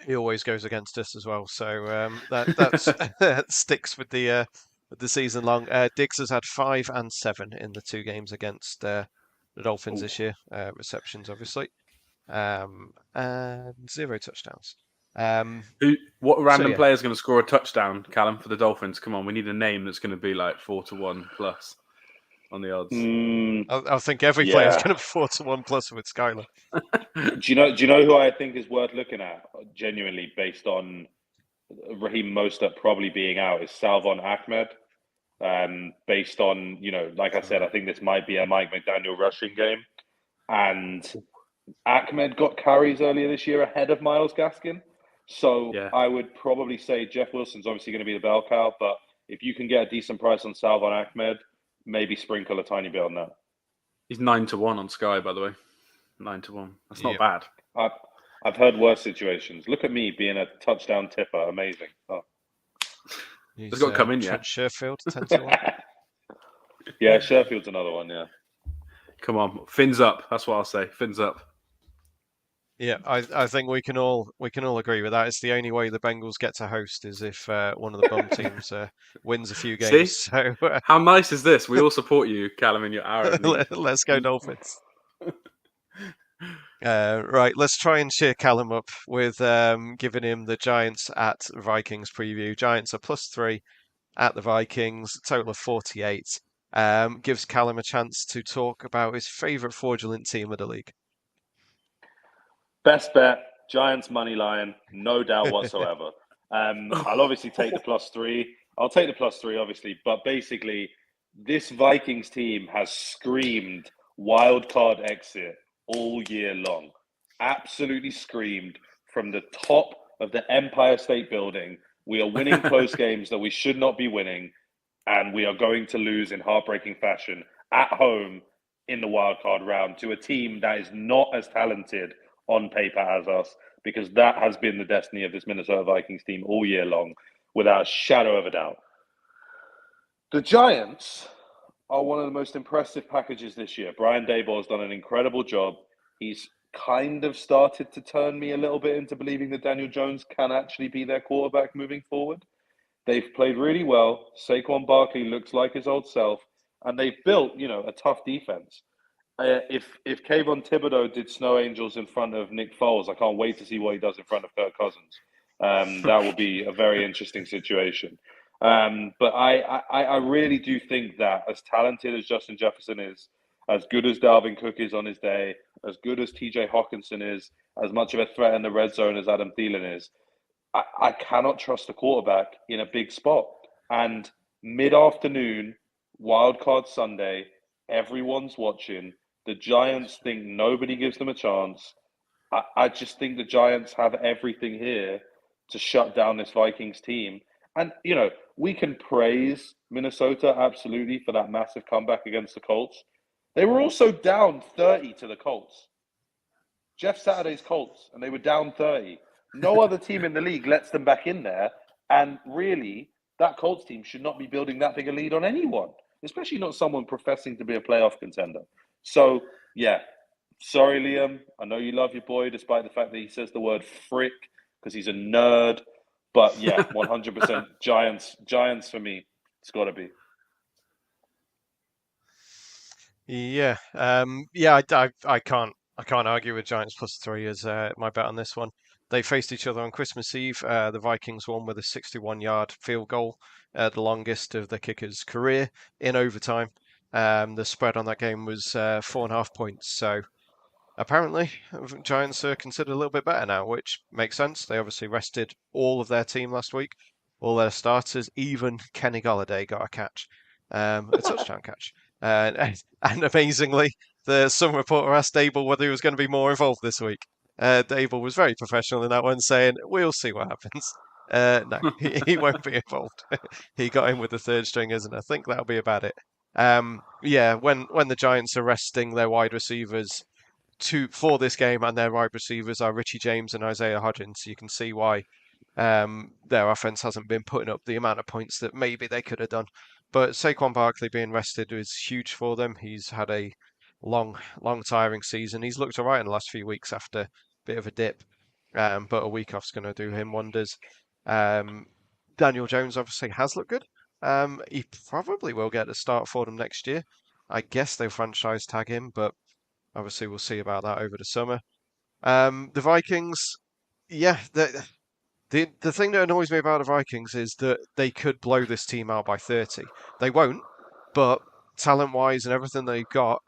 He always goes against us as well, so that's that sticks with the season long. Diggs has had 5 and 7 in the 2 games against the Dolphins this year. Receptions, obviously, and 0 touchdowns. What random player is going to score a touchdown, Callum, for the Dolphins? Come on, we need a name that's going to be like 4-1 plus. on the odds. I think every player is Yeah. going to be 4-1 plus with Skylar. Do you know who I think is worth looking at genuinely based on Raheem Mostert probably being out is Salvon Ahmed. Based on, like I said, I think this might be a Mike McDaniel rushing game. And Ahmed got carries earlier this year ahead of Miles Gaskin. So Yeah, I would probably say Jeff Wilson's obviously going to be the bell cow, but if you can get a decent price on Salvon Ahmed, maybe sprinkle a tiny bit on that. he's 9-1 on Sky, by the way. 9-1. That's not Yeah. bad. I've heard worse situations. Look at me being a touchdown tipper. Amazing. Oh. It's got to come in Trent yet. Sherfield, 10-1. Yeah, Sherfield's another one, yeah. Come on, fins up. That's what I'll say. Fins up. Yeah, I think we can all agree with that. It's the only way the Bengals get to host is if one of the bum teams wins a few games. See? So How nice is this? We all support you, Callum, in your hour of need. let's go Dolphins. Right, let's try and cheer Callum up with giving him the Giants at Vikings preview. Giants are +3 at the Vikings, total of 48. Gives Callum a chance to talk about his favourite fraudulent team of the league. Best bet, Giants money line, no doubt whatsoever. I'll obviously take the +3. I'll take the +3, obviously, but basically, this Vikings team has screamed wild card exit all year long. Absolutely screamed from the top of the Empire State Building. We are winning close games that we should not be winning, and we are going to lose in heartbreaking fashion at home in the wild card round to a team that is not as talented on paper as us, because that has been the destiny of this Minnesota Vikings team all year long, without a shadow of a doubt. The Giants are one of the most impressive packages this year. Brian Daboll has done an incredible job. He's kind of started to turn me a little bit into believing that Daniel Jones can actually be their quarterback moving forward. They've played really well. Saquon Barkley looks like his old self, and they've built, a tough defense. If Kayvon Thibodeau did snow angels in front of Nick Foles, I can't wait to see what he does in front of Kirk Cousins. That will be a very interesting situation. But I really do think that as talented as Justin Jefferson is, as good as Dalvin Cook is on his day, as good as TJ Hawkinson is, as much of a threat in the red zone as Adam Thielen is, I cannot trust a quarterback in a big spot. And mid-afternoon, wildcard Sunday, everyone's watching. The Giants think nobody gives them a chance. I just think the Giants have everything here to shut down this Vikings team. And, we can praise Minnesota absolutely for that massive comeback against the Colts. They were also down 30 to the Colts. Jeff Saturday's Colts, and they were down 30. No other team in the league lets them back in there. And really, that Colts team should not be building that big a lead on anyone, especially not someone professing to be a playoff contender. So, yeah, sorry, Liam. I know you love your boy, despite the fact that he says the word frick because he's a nerd. But yeah, 100% Giants for me. It's got to be. Yeah, I can't argue with Giants +3 as my bet on this one. They faced each other on Christmas Eve. The Vikings won with a 61-yard field goal, the longest of the kicker's career in overtime. The spread on that game was 4.5 points. So apparently, Giants are considered a little bit better now, which makes sense. They obviously rested all of their team last week, all their starters. Even Kenny Golladay got a catch, a touchdown catch. And amazingly, some reporter asked Dable whether he was going to be more involved this week. Dable was very professional in that one, saying, "We'll see what happens." No, he won't be involved. He got in with the third stringers, and I think that'll be about it. Yeah, when the Giants are resting their wide receivers for this game, and their wide receivers are Richie James and Isaiah Hodgins, you can see why their offense hasn't been putting up the amount of points that maybe they could have done. But Saquon Barkley being rested is huge for them. He's had a long, tiring season. He's looked all right in the last few weeks after a bit of a dip, but a week off's going to do him wonders. Daniel Jones obviously has looked good. He probably will get a start for them next year. I guess they'll franchise tag him, but obviously we'll see about that over the summer. The Vikings, yeah, the thing that annoys me about the Vikings is that they could blow this team out by 30. They won't, but talent-wise and everything they've got,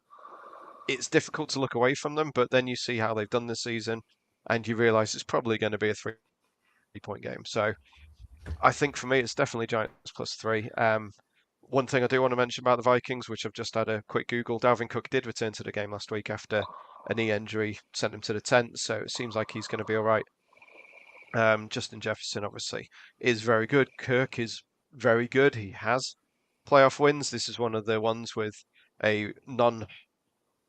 it's difficult to look away from them. But then you see how they've done this season, and you realise it's probably going to be a three-point game. So I think for me, it's definitely Giants +3. One thing I do want to mention about the Vikings, which I've just had a quick Google, Dalvin Cook did return to the game last week after a knee injury, sent him to the tent, so it seems like he's going to be all right. Justin Jefferson, obviously, is very good. Kirk is very good. He has playoff wins. This is one of the ones with a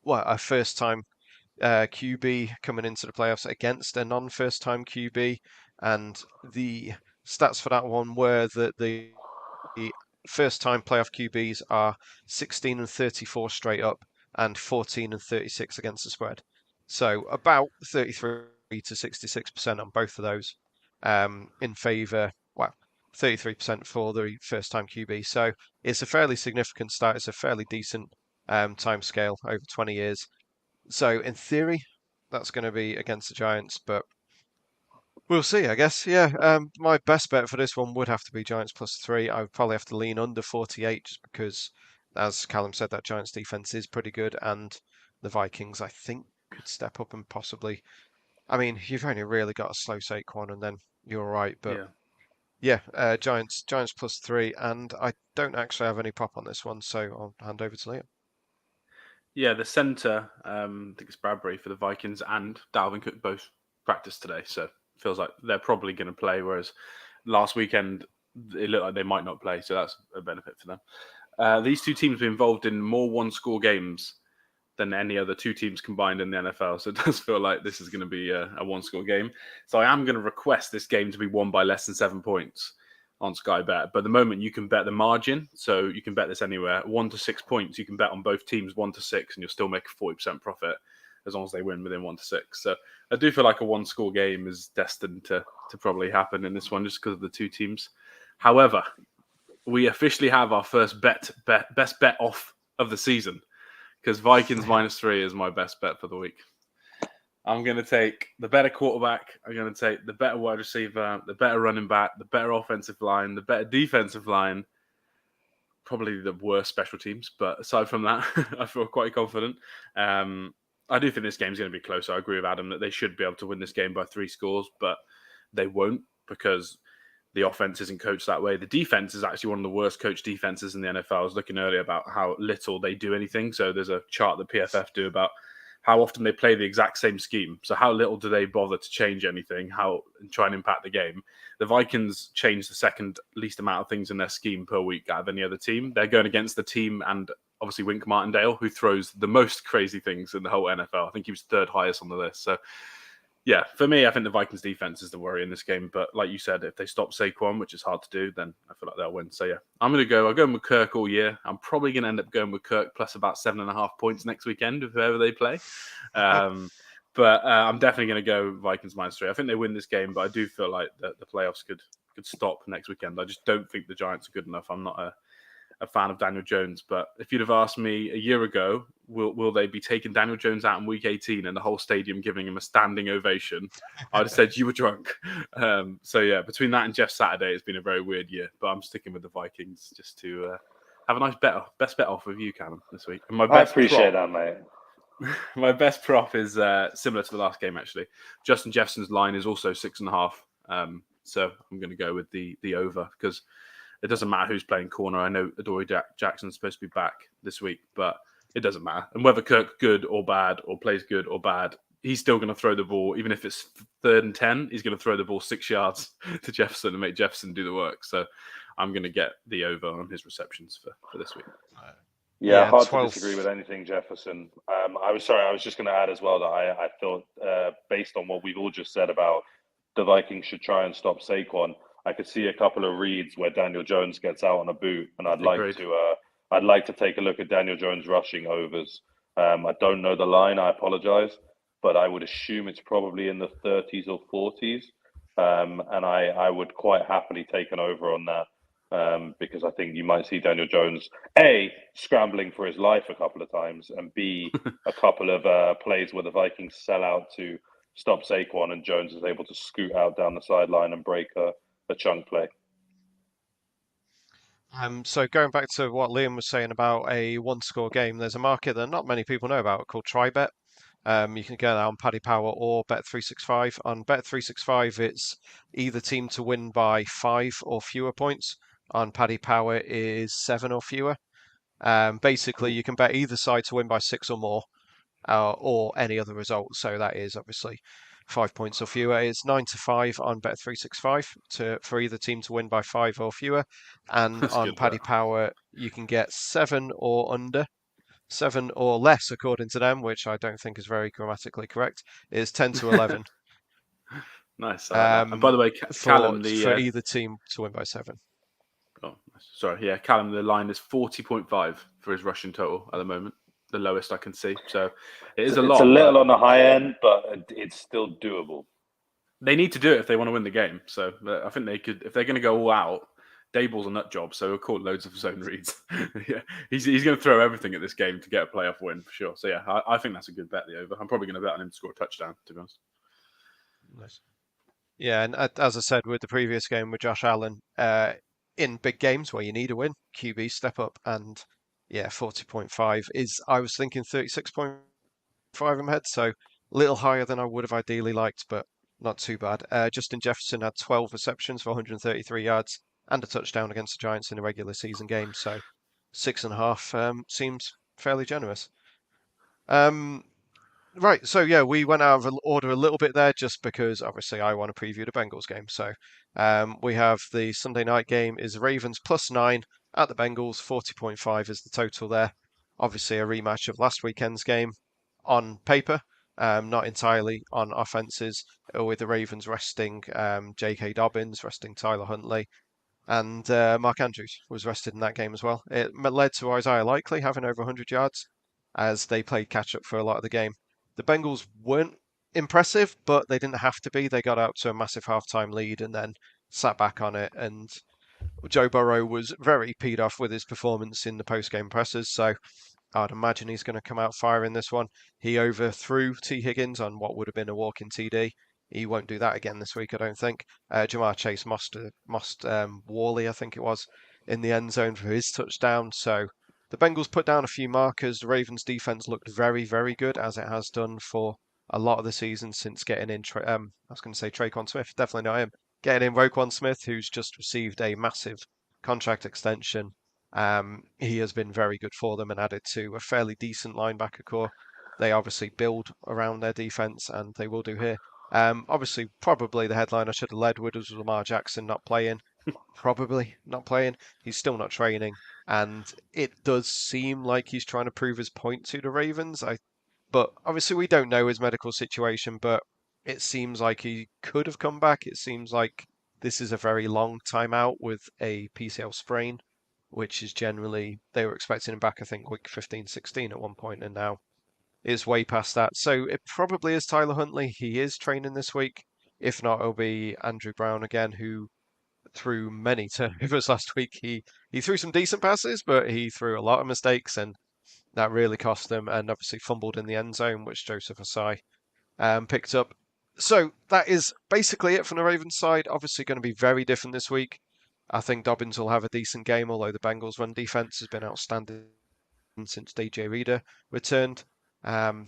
a first-time QB coming into the playoffs against a non-first-time QB, and the stats for that one were that the first-time playoff QBs are 16 and 34 straight up and 14 and 36 against the spread. So about 33 to 66% on both of those in favour, 33% for the first-time QB. So it's a fairly significant stat. It's a fairly decent time scale over 20 years. So in theory, that's going to be against the Giants, but we'll see, I guess. Yeah, my best bet for this one would have to be Giants +3. I would probably have to lean under 48 just because, as Callum said, that Giants defense is pretty good, and the Vikings, I think, could step up and possibly. I mean, you've only really got a slow Saquon, and then you're all right. But Yeah. yeah, Giants +3, and I don't actually have any prop on this one, so I'll hand over to Liam. Yeah, the centre, I think it's Bradbury for the Vikings, and Dalvin Cook both practiced today. So it feels like they're probably going to play, whereas last weekend it looked like they might not play. So that's a benefit for them. These two teams have been involved in more one-score games than any other two teams combined in the NFL. So it does feel like this is going to be a one-score game. So I am going to request this game to be won by less than 7 points on Sky Bet. But at the moment, you can bet the margin. So you can bet this anywhere. 1 to 6 points, you can bet on both teams 1 to 6, and you'll still make a 40% profit as long as they win within 1 to 6. So I do feel like a one-score game is destined to probably happen in this one just because of the two teams. However, we officially have our first best bet off of the season, because Vikings -3 is my best bet for the week. I'm going to take the better quarterback. I'm going to take the better wide receiver, the better running back, the better offensive line, the better defensive line, probably the worst special teams. But aside from that, I feel quite confident. I do think this game's going to be close. I agree with Adam that they should be able to win this game by 3 scores, but they won't because the offense isn't coached that way. The defense is actually one of the worst coached defenses in the NFL. I was looking earlier about how little they do anything. So there's a chart that PFF do about how often they play the exact same scheme. So how little do they bother to change anything, and try and impact the game. The Vikings change the second least amount of things in their scheme per week out of any other team. They're going against the team and obviously Wink Martindale, who throws the most crazy things in the whole NFL. I think he was third highest on the list. So yeah, for me, I think the Vikings defense is the worry in this game. But like you said, if they stop Saquon, which is hard to do, then I feel like they'll win. So yeah, I'll go with Kirk all year. I'm probably going to end up going with Kirk plus about 7.5 points next weekend with whoever they play. But I'm definitely going to go Vikings -3. I think they win this game, but I do feel like the playoffs could stop next weekend. I just don't think the Giants are good enough. I'm not a fan of Daniel Jones, but if you'd have asked me a year ago, will they be taking Daniel Jones out in week 18 and the whole stadium giving him a standing ovation, I'd have said you were drunk. So yeah, between that and Jeff Saturday, it's been a very weird year, but I'm sticking with the Vikings just to have a nice best bet off with you, Callum, this week. And I appreciate that, mate. My best prop is similar to the last game, actually. Justin Jefferson's line is also 6.5. So I'm going to go with the over because it doesn't matter who's playing corner. I know Adoree Jackson's supposed to be back this week, but it doesn't matter. And whether Kirk's good or bad or plays good or bad, he's still going to throw the ball. Even if it's 3rd and 10, he's going to throw the ball 6 yards to Jefferson and make Jefferson do the work. So I'm going to get the over on his receptions for this week. Yeah, hard to disagree with anything Jefferson. I was just going to add as well that I thought, based on what we've all just said about the Vikings should try and stop Saquon, I could see a couple of reads where Daniel Jones gets out on a boot, and I'd like to take a look at Daniel Jones rushing overs. I don't know the line, I apologize, but I would assume it's probably in the 30s or 40s, and I would quite happily take an over on that. Because I think you might see Daniel Jones, A, scrambling for his life a couple of times, and B, a couple of plays where the Vikings sell out to stop Saquon and Jones is able to scoot out down the sideline and break a chunk play. So going back to what Liam was saying about a one-score game, there's a market that not many people know about called TryBet. You can get that on Paddy Power or Bet365. On Bet365, it's either team to win by 5 or fewer points. On Paddy Power is 7 or fewer. Basically, Cool. you can bet either side to win by 6 or more, or any other result. So that is obviously 5 points or fewer. It's 9 to 5 on Bet365 for either team to win by 5 or fewer. And That's on good. That. Paddy Power, you can get 7 or under. 7 or less, according to them, which I don't think is very grammatically correct, is 10 to 11 Nice. I like that. And by um, the way, for Callum, for either team to win by 7. oh, sorry, yeah, Callum, the line is 40.5 for his Russian total at the moment, the lowest I can see. So it is a It's a lot, little but on the high end, but it's still doable. they need to do it if they want to win the game. So I think they could, if they're going to go all out. Dayball's a nut job, so he'll call loads of zone reads. Yeah, he's going to throw everything at this game to get a playoff win for sure. So yeah, I think that's a good bet. The over. I'm probably going to bet on him to score a touchdown. To be honest. Nice. Yeah, and as I said with the previous game with Josh Allen, in big games where you need a win, QB step up, and yeah, 40.5 is, I was thinking 36.5 in my head, so a little higher than I would have ideally liked, but not too bad. Justin Jefferson had 12 receptions for 133 yards and a touchdown against the Giants in a regular season game, so 6.5 seems fairly generous. Um, Right, so yeah, we went out of order a little bit there just because obviously I want to preview the Bengals game. So we have the Sunday night game is Ravens +9 at the Bengals, 40.5 is the total there. Obviously a rematch of last weekend's game on paper, not entirely on offenses, with the Ravens resting J.K. Dobbins, resting Tyler Huntley, and Mark Andrews was rested in that game as well. It led to Isaiah Likely having over 100 yards as they played catch up for a lot of the game. The Bengals weren't impressive, but they didn't have to be. They got out to a massive halftime lead and then sat back on it. And Joe Burrow was very peed off with his performance in the post-game pressers, so I'd imagine he's going to come out firing this one. He overthrew T. Higgins on what would have been a walking TD. He won't do that again this week, I don't think. Jamar Chase mossed Worley, I think it was, in the end zone for his touchdown. So the Bengals put down a few markers. The Ravens' defense looked very, very good, as it has done for a lot of the season since getting in. I was going to say Traquan Smith, definitely not him. Getting in Roquan Smith, who's just received a massive contract extension. He has been very good for them and added to a fairly decent linebacker core. They obviously build around their defense, and they will do here. Obviously, probably the headline I should have led with was Lamar Jackson not playing. Probably not playing. He's still not training, and it does seem like he's trying to prove his point to the Ravens. But obviously we don't know his medical situation, but it seems like he could have come back. It seems like this is a very long time out with a PCL sprain, which is generally, they were expecting him back, I think, week 15, 16 at one point, and now is way past that. So it probably is Tyler Huntley. He is training this week. If not, it'll be Andrew Brown again, who threw many turnovers last week. He threw some decent passes, but he threw a lot of mistakes, and that really cost them, and obviously fumbled in the end zone, which Joseph Asai picked up. So that is basically it from the Ravens side. Obviously going to be very different this week. I think Dobbins will have a decent game, although the Bengals' run defense has been outstanding since DJ Reader returned. Um,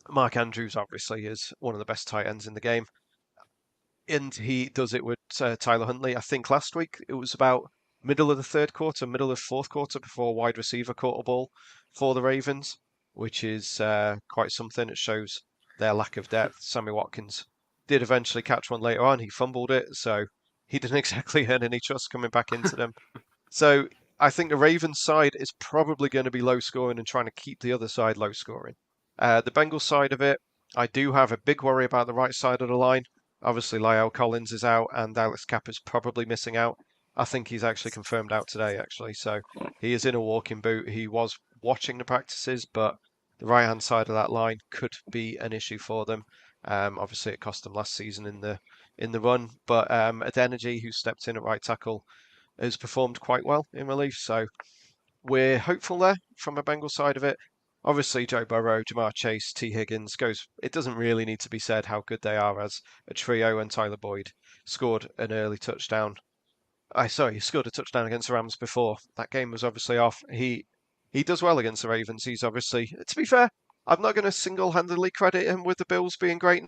Mark Andrews obviously is one of the best tight ends in the game, and he does it with Tyler Huntley. I think last week it was about middle of the third quarter, middle of fourth quarter before a wide receiver caught a ball for the Ravens, which is quite something. It shows their lack of depth. Sammy Watkins did eventually catch one later on. He fumbled it, so he didn't exactly earn any trust coming back into them. So I think the Ravens side is probably going to be low scoring and trying to keep the other side low scoring. The Bengals side of it, I do have a big worry about the right side of the line. Obviously, Lyle Collins is out and Alex Kappa's probably missing out. I think he's actually confirmed out today, actually. So he is in a walking boot. He was watching the practices, but the right-hand side of that line could be an issue for them. Obviously, it cost them last season in the run, but Adeniji, who stepped in at right tackle, has performed quite well in relief. So we're hopeful there from a Bengals side of it. Obviously, Joe Burrow, Jamar Chase, T. Higgins goes. It doesn't really need to be said how good they are as a trio, and Tyler Boyd scored an early touchdown He scored a touchdown against the Rams before. That game was obviously off. He does well against the Ravens. He's obviously, to be fair, I'm not going to single-handedly credit him with the Bills being great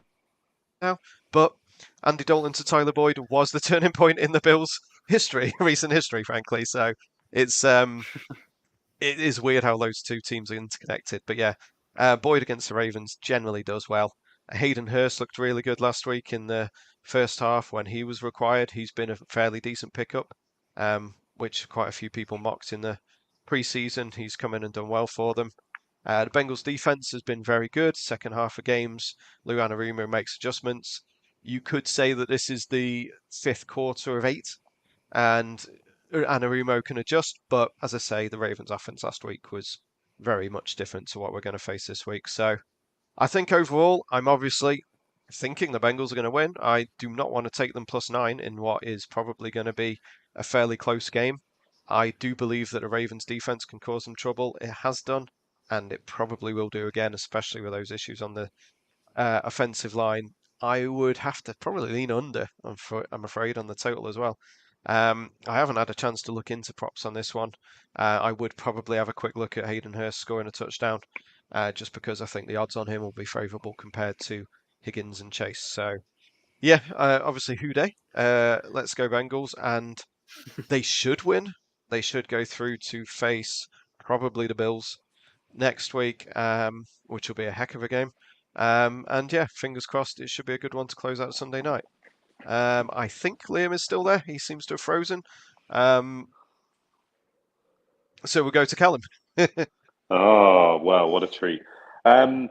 now, but Andy Dalton to Tyler Boyd was the turning point in the Bills' history, recent history, frankly. So it's it is weird how those two teams are interconnected. But yeah, Boyd against the Ravens generally does well. Hayden Hurst looked really good last week in the first half when he was required. He's been a fairly decent pickup, which quite a few people mocked in the preseason. He's come in and done well for them. The Bengals defense has been very good. Second half of games, Lou Anarumo makes adjustments. You could say that this is the fifth quarter of 8, and Anarumo can adjust. But as I say, the Ravens' offense last week was very much different to what we're going to face this week. So I think overall, I'm obviously thinking the Bengals are going to win. I do not want to take them +9 in what is probably going to be a fairly close game. I do believe that the Ravens' defense can cause them trouble. It has done, and it probably will do again, especially with those issues on the offensive line. I would have to probably lean under, I'm afraid, on the total as well. I haven't had a chance to look into props on this one. I would probably have a quick look at Hayden Hurst scoring a touchdown, just because I think the odds on him will be favourable compared to Higgins and Chase. So, yeah, obviously, Houday. Let's go Bengals, and they should win. They should go through to face probably the Bills next week, which will be a heck of a game. And yeah, fingers crossed, it should be a good one to close out Sunday night. I think Liam is still there. He seems to have frozen. So we'll go to Callum. Oh, wow, what a treat. Um,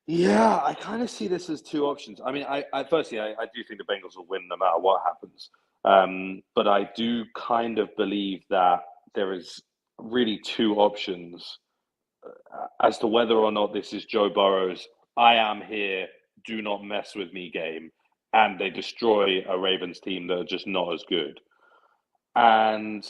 yeah, I kind of see this as two options. I mean, I do think the Bengals will win no matter what happens. But I do kind of believe that there is really two options as to whether or not this is Joe Burrow's "I am here, do not mess with me" game, and they destroy a Ravens team that are just not as good. And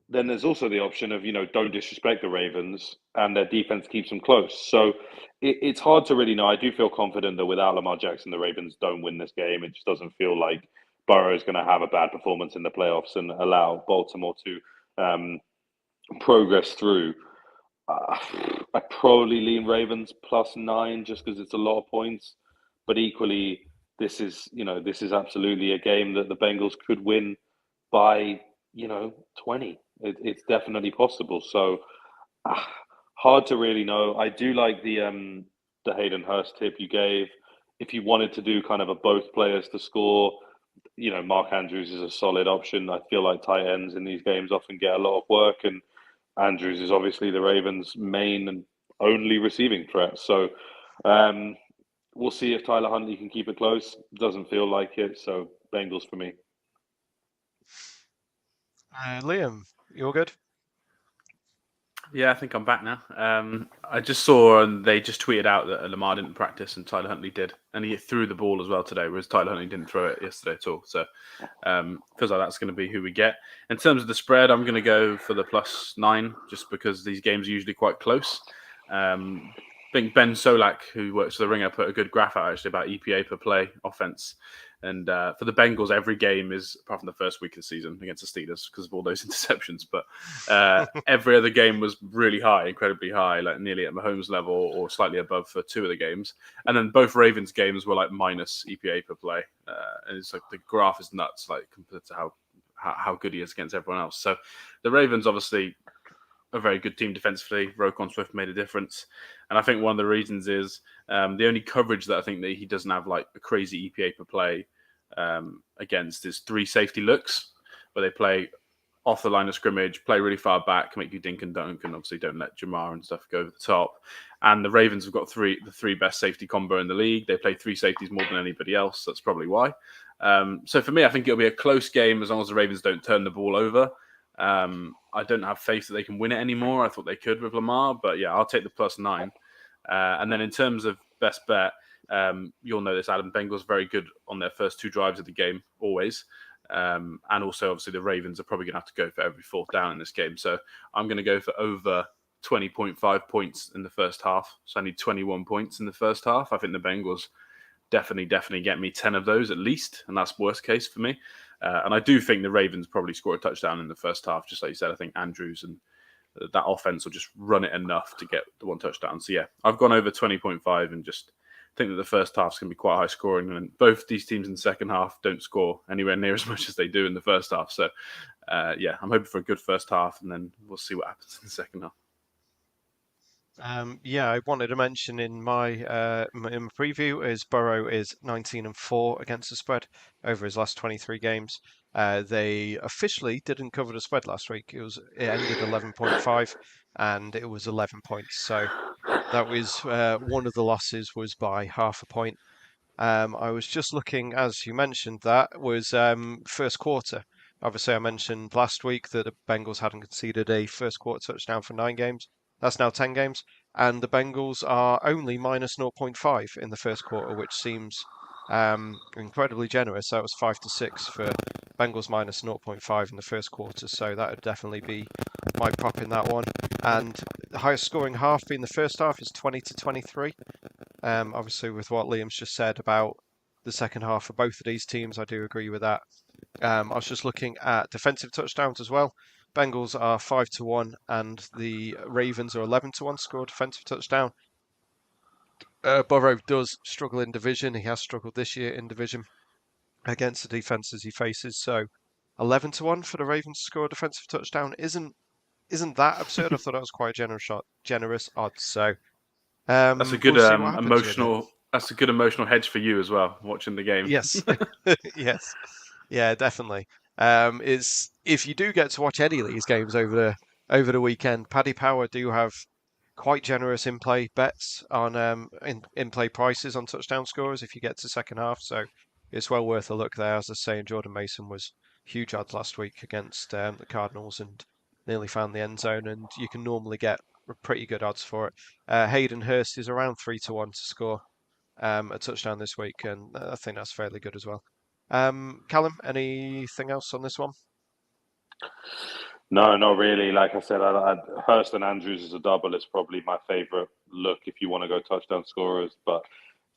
then there's also the option of, don't disrespect the Ravens and their defense keeps them close. So it's hard to really know. I do feel confident that without Lamar Jackson, the Ravens don't win this game. It just doesn't feel like Burrow is going to have a bad performance in the playoffs and allow Baltimore to progress through. I probably lean Ravens +9 just because it's a lot of points. But equally, this is absolutely a game that the Bengals could win by 20. It's definitely possible. So uh, hard to really know. I do like the Hayden Hurst tip you gave. If you wanted to do kind of a both players to score, Mark Andrews is a solid option. I feel like tight ends in these games often get a lot of work, and Andrews is obviously the Ravens' main and only receiving threat. So we'll see if Tyler Huntley can keep it close. Doesn't feel like it. So Bengals for me. Liam, you all good? Yeah, I think I'm back now. I just saw and they just tweeted out that Lamar didn't practice and Tyler Huntley did, and he threw the ball as well today, whereas Tyler Huntley didn't throw it yesterday at all. So feels like that's going to be who we get. In terms of the spread, I'm going to go for the +9 just because these games are usually quite close. I think Ben Solak, who works for the Ringer, put a good graph out actually about EPA per play offense. And for the Bengals, every game is, apart from the first week of the season against the Steelers because of all those interceptions, but every other game was really high, incredibly high, like nearly at Mahomes level or slightly above for two of the games. And then both Ravens games were like minus EPA per play. And it's like the graph is nuts, like compared to how good he is against everyone else. So the Ravens obviously a very good team defensively. Roquan Swift made a difference. And I think one of the reasons is the only coverage that I think that he doesn't have like a crazy EPA per play against is 3 safety looks, where they play off the line of scrimmage, play really far back, make you dink and dunk, and obviously don't let Jamar and stuff go over the top. And the Ravens have got the three best safety combo in the league. They play 3 safeties more than anybody else. That's probably why. So for me, I think it'll be a close game as long as the Ravens don't turn the ball over. I don't have faith that they can win it anymore. I thought they could with Lamar, but yeah, I'll take the +9. And then in terms of best bet, you'll know this, Adam. Bengals very good on their first 2 drives of the game, always. And also, obviously, the Ravens are probably going to have to go for every 4th down in this game. So I'm going to go for over 20.5 points in the first half. So I need 21 points in the first half. I think the Bengals definitely get me 10 of those at least, and that's worst case for me. And I do think the Ravens probably score a touchdown in the first half, just like you said. I think Andrews and that offense will just run it enough to get the one touchdown. So yeah, I've gone over 20.5 and just think that the first half's going to be quite high scoring, and both these teams in the second half don't score anywhere near as much as they do in the first half. So yeah, I'm hoping for a good first half, and then we'll see what happens in the second half. Yeah, I wanted to mention in my preview is Burrow is 19-4 against the spread over his last 23 games. They officially didn't cover the spread last week. It ended 11.5 and it was 11 points. So that was one of the losses was by half a point. I was just looking, as you mentioned, that was first quarter. Obviously, I mentioned last week that the Bengals hadn't conceded a first quarter touchdown for 9 games. That's now 10 games. And the Bengals are only minus zero point 0.5 in the first quarter, which seems incredibly generous. That was 5-6 for Bengals minus zero point 0.5 in the first quarter. So that would definitely be my prop in that one. And the highest scoring half in the first half is 20-23. Obviously, with what Liam's just said about the second half for both of these teams, I do agree with that. I was just looking at defensive touchdowns as well. Bengals are 5-1, and the Ravens are 11-1 to score a defensive touchdown. Burrow does struggle in division. He has struggled this year in division against the defenses he faces. So 11-1 for the Ravens to score a defensive touchdown isn't that absurd? I thought that was quite a generous odds. So That's a good we'll see what happens with it. That's a good emotional hedge for you as well, watching the game. Yes, yes, yeah, definitely. Is if you do get to watch any of these games over the weekend, Paddy Power do have quite generous in-play bets on in-play prices on touchdown scorers if you get to second half. So it's well worth a look there. As I say, Jordan Mason was huge odds last week against the Cardinals and nearly found the end zone, and you can normally get pretty good odds for it. Hayden Hurst is around 3-1 to score a touchdown this week, and I think that's fairly good as well. Callum, anything else on this one? No, not really. Like I said, Hurst and Andrews as a double is probably my favorite look if you want to go touchdown scorers, but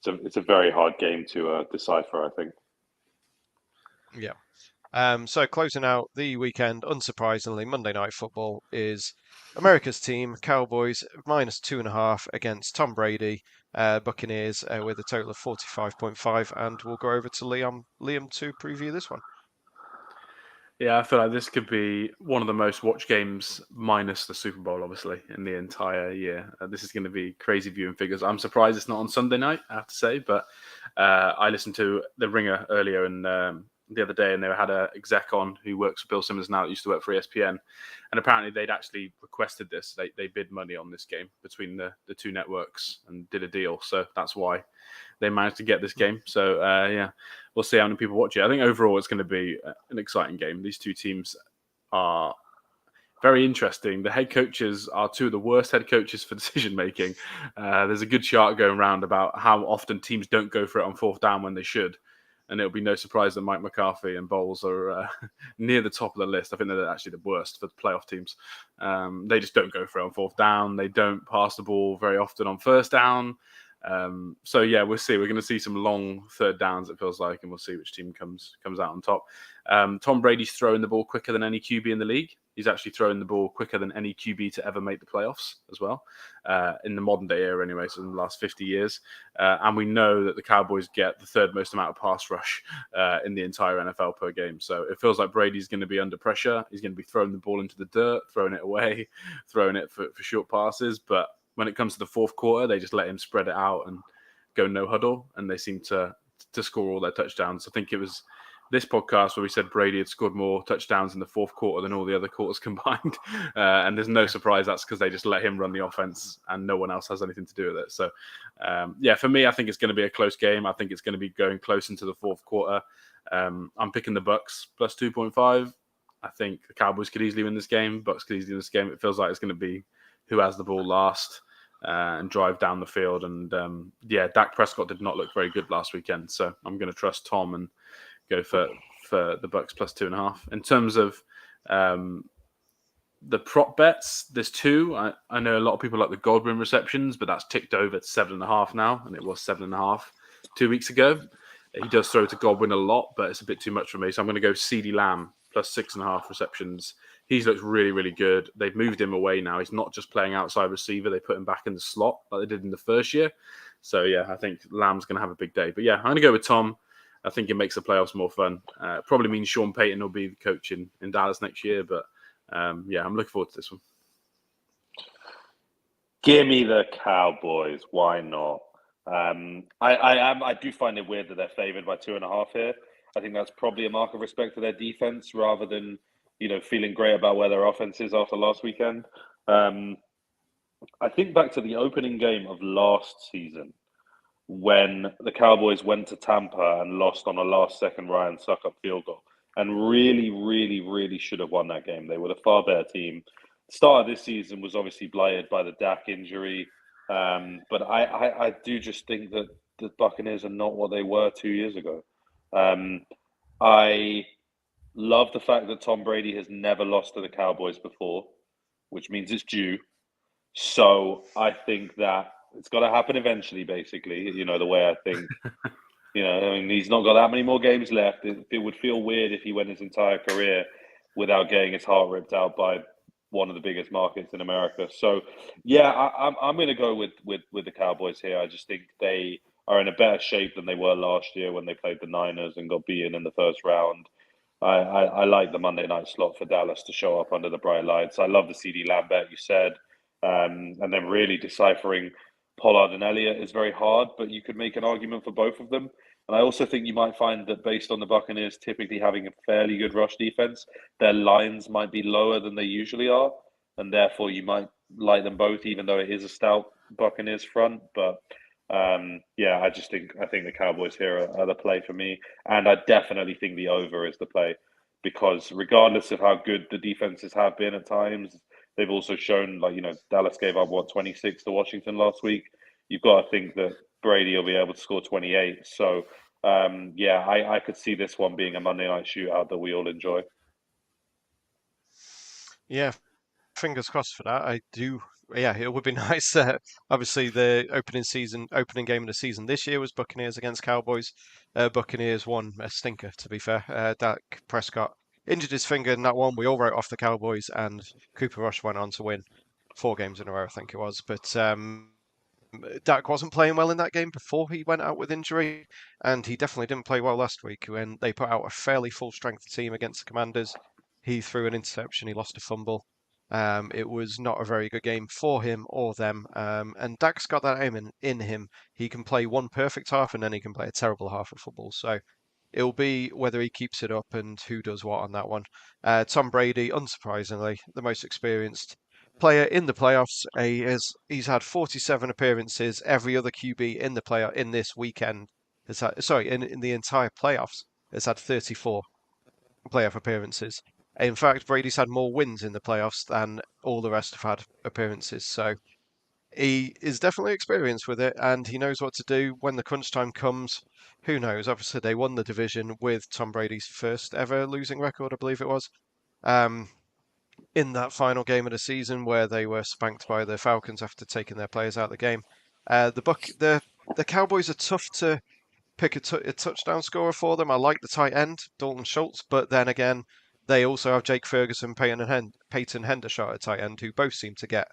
it's a very hard game to decipher, I think. Yeah. So closing out the weekend, unsurprisingly, Monday Night Football is America's team, Cowboys, minus 2.5 against Tom Brady, Buccaneers, with a total of 45.5. And we'll go over to Liam to preview this one. Yeah, I feel like this could be one of the most watched games, minus the Super Bowl, obviously, in the entire year. This is going to be crazy viewing figures. I'm surprised it's not on Sunday night, I have to say, but I listened to The Ringer earlier and the other day, and they had an exec on who works for Bill Simmons now that used to work for ESPN, and apparently they'd actually requested this. They bid money on this game between the two networks and did a deal, so that's why they managed to get this game. So yeah, we'll see how many people watch it. I think overall it's going to be an exciting game. These two teams are very interesting. The head coaches are two of the worst head coaches for decision making. There's a good chart going around about how often teams don't go for it on fourth down when they should. And it'll be no surprise that Mike McCarthy and Bowles are near the top of the list. I think they're actually the worst for the playoff teams. They just don't go for it on fourth down. They don't pass the ball very often on first down. So yeah, we'll see. We're going to see some long third downs, it feels like, and we'll see which team comes out on top. Tom Brady's throwing the ball quicker than any QB in the league. He's actually throwing the ball quicker than any QB to ever make the playoffs as well, in the modern day era anyway, so in the last 50 years. And we know that the Cowboys get the third most amount of pass rush in the entire NFL per game. So it feels like Brady's going to be under pressure. He's going to be throwing the ball into the dirt, throwing it away, throwing it for short passes. But when it comes to the fourth quarter, they just let him spread it out and go no huddle, and they seem to score all their touchdowns. I think it was this podcast where we said Brady had scored more touchdowns in the fourth quarter than all the other quarters combined. And there's no surprise that's because they just let him run the offense and no one else has anything to do with it. So, yeah, for me, I think it's going to be a close game. I think it's going to be going close into the fourth quarter. I'm picking the Bucks plus 2.5. I think the Cowboys could easily win this game. Bucks could easily win this game. It feels like it's going to be who has the ball last and drive down the field. And yeah, Dak Prescott did not look very good last weekend. So I'm going to trust Tom and go for the Bucks plus 2.5. In terms of the prop bets, there's two. I know a lot of people like the Goldwyn receptions, but that's ticked over to 7.5 now, and it was 7.5 2 weeks ago. He does throw to Godwin a lot, but it's a bit too much for me. So I'm going to go CeeDee Lamb plus 6.5 receptions. He's looked really, really good. They've moved him away now. He's not just playing outside receiver. They put him back in the slot like they did in the first year. So, yeah, I think Lamb's going to have a big day. But, yeah, I'm going to go with Tom. I think it makes the playoffs more fun. Probably means Sean Payton will be the coach in Dallas next year. But, yeah, I'm looking forward to this one. Give me the Cowboys. Why not? I do find it weird that they're favored by 2.5 here. I think that's probably a mark of respect for their defense rather than, feeling great about where their offense is after last weekend. I think back to the opening game of last season when the Cowboys went to Tampa and lost on a last-second Ryan Suckup field goal, and really, really, really should have won that game. They were the far better team. The start of this season was obviously blighted by the Dak injury, but I do just think that the Buccaneers are not what they were 2 years ago. I love the fact that Tom Brady has never lost to the Cowboys before, which means it's due. So I think that it's got to happen eventually, basically, the way I think. He's not got that many more games left. It would feel weird if he went his entire career without getting his heart ripped out by one of the biggest markets in America. So, yeah, I'm going to go with the Cowboys here. I just think they are in a better shape than they were last year when they played the Niners and got beaten in the first round. I like the Monday night slot for Dallas to show up under the bright lights. I love the CeeDee Lamb bet you said. And then really deciphering Pollard and Elliott is very hard, but you could make an argument for both of them. And I also think you might find that based on the Buccaneers typically having a fairly good rush defense, their lines might be lower than they usually are. And therefore you might like them both, even though it is a stout Buccaneers front. But yeah, I think the Cowboys here are the play for me. And I definitely think the over is the play because regardless of how good the defenses have been at times, they've also shown, Dallas gave up, 26 to Washington last week. You've got to think that Brady will be able to score 28. So, yeah, I could see this one being a Monday night shootout that we all enjoy. Yeah, fingers crossed for that. I do. Yeah, it would be nice. Obviously, the opening game of the season this year was Buccaneers against Cowboys. Buccaneers won a stinker, to be fair. Dak Prescott injured his finger in that one. We all wrote off the Cowboys, and Cooper Rush went on to win 4 games in a row, I think it was. But Dak wasn't playing well in that game before he went out with injury, and he definitely didn't play well last week when they put out a fairly full-strength team against the Commanders. He threw an interception, he lost a fumble. It was not a very good game for him or them. And Dak's got that aim in him. He can play one perfect half and then he can play a terrible half of football. So it'll be whether he keeps it up and who does what on that one. Tom Brady, unsurprisingly, the most experienced player in the playoffs. He's had 47 appearances. Every other QB in the playoff in this weekend has had, sorry, in the entire playoffs has had 34 playoff appearances. In fact, Brady's had more wins in the playoffs than all the rest have had appearances. So he is definitely experienced with it and he knows what to do when the crunch time comes. Who knows? Obviously, they won the division with Tom Brady's first ever losing record, I believe it was. Um, in that final game of the season where they were spanked by the Falcons after taking their players out of the game. The Cowboys are tough to pick a touchdown scorer for them. I like the tight end, Dalton Schultz, but then again, they also have Jake Ferguson, Peyton Hendershot at tight end, who both seem to get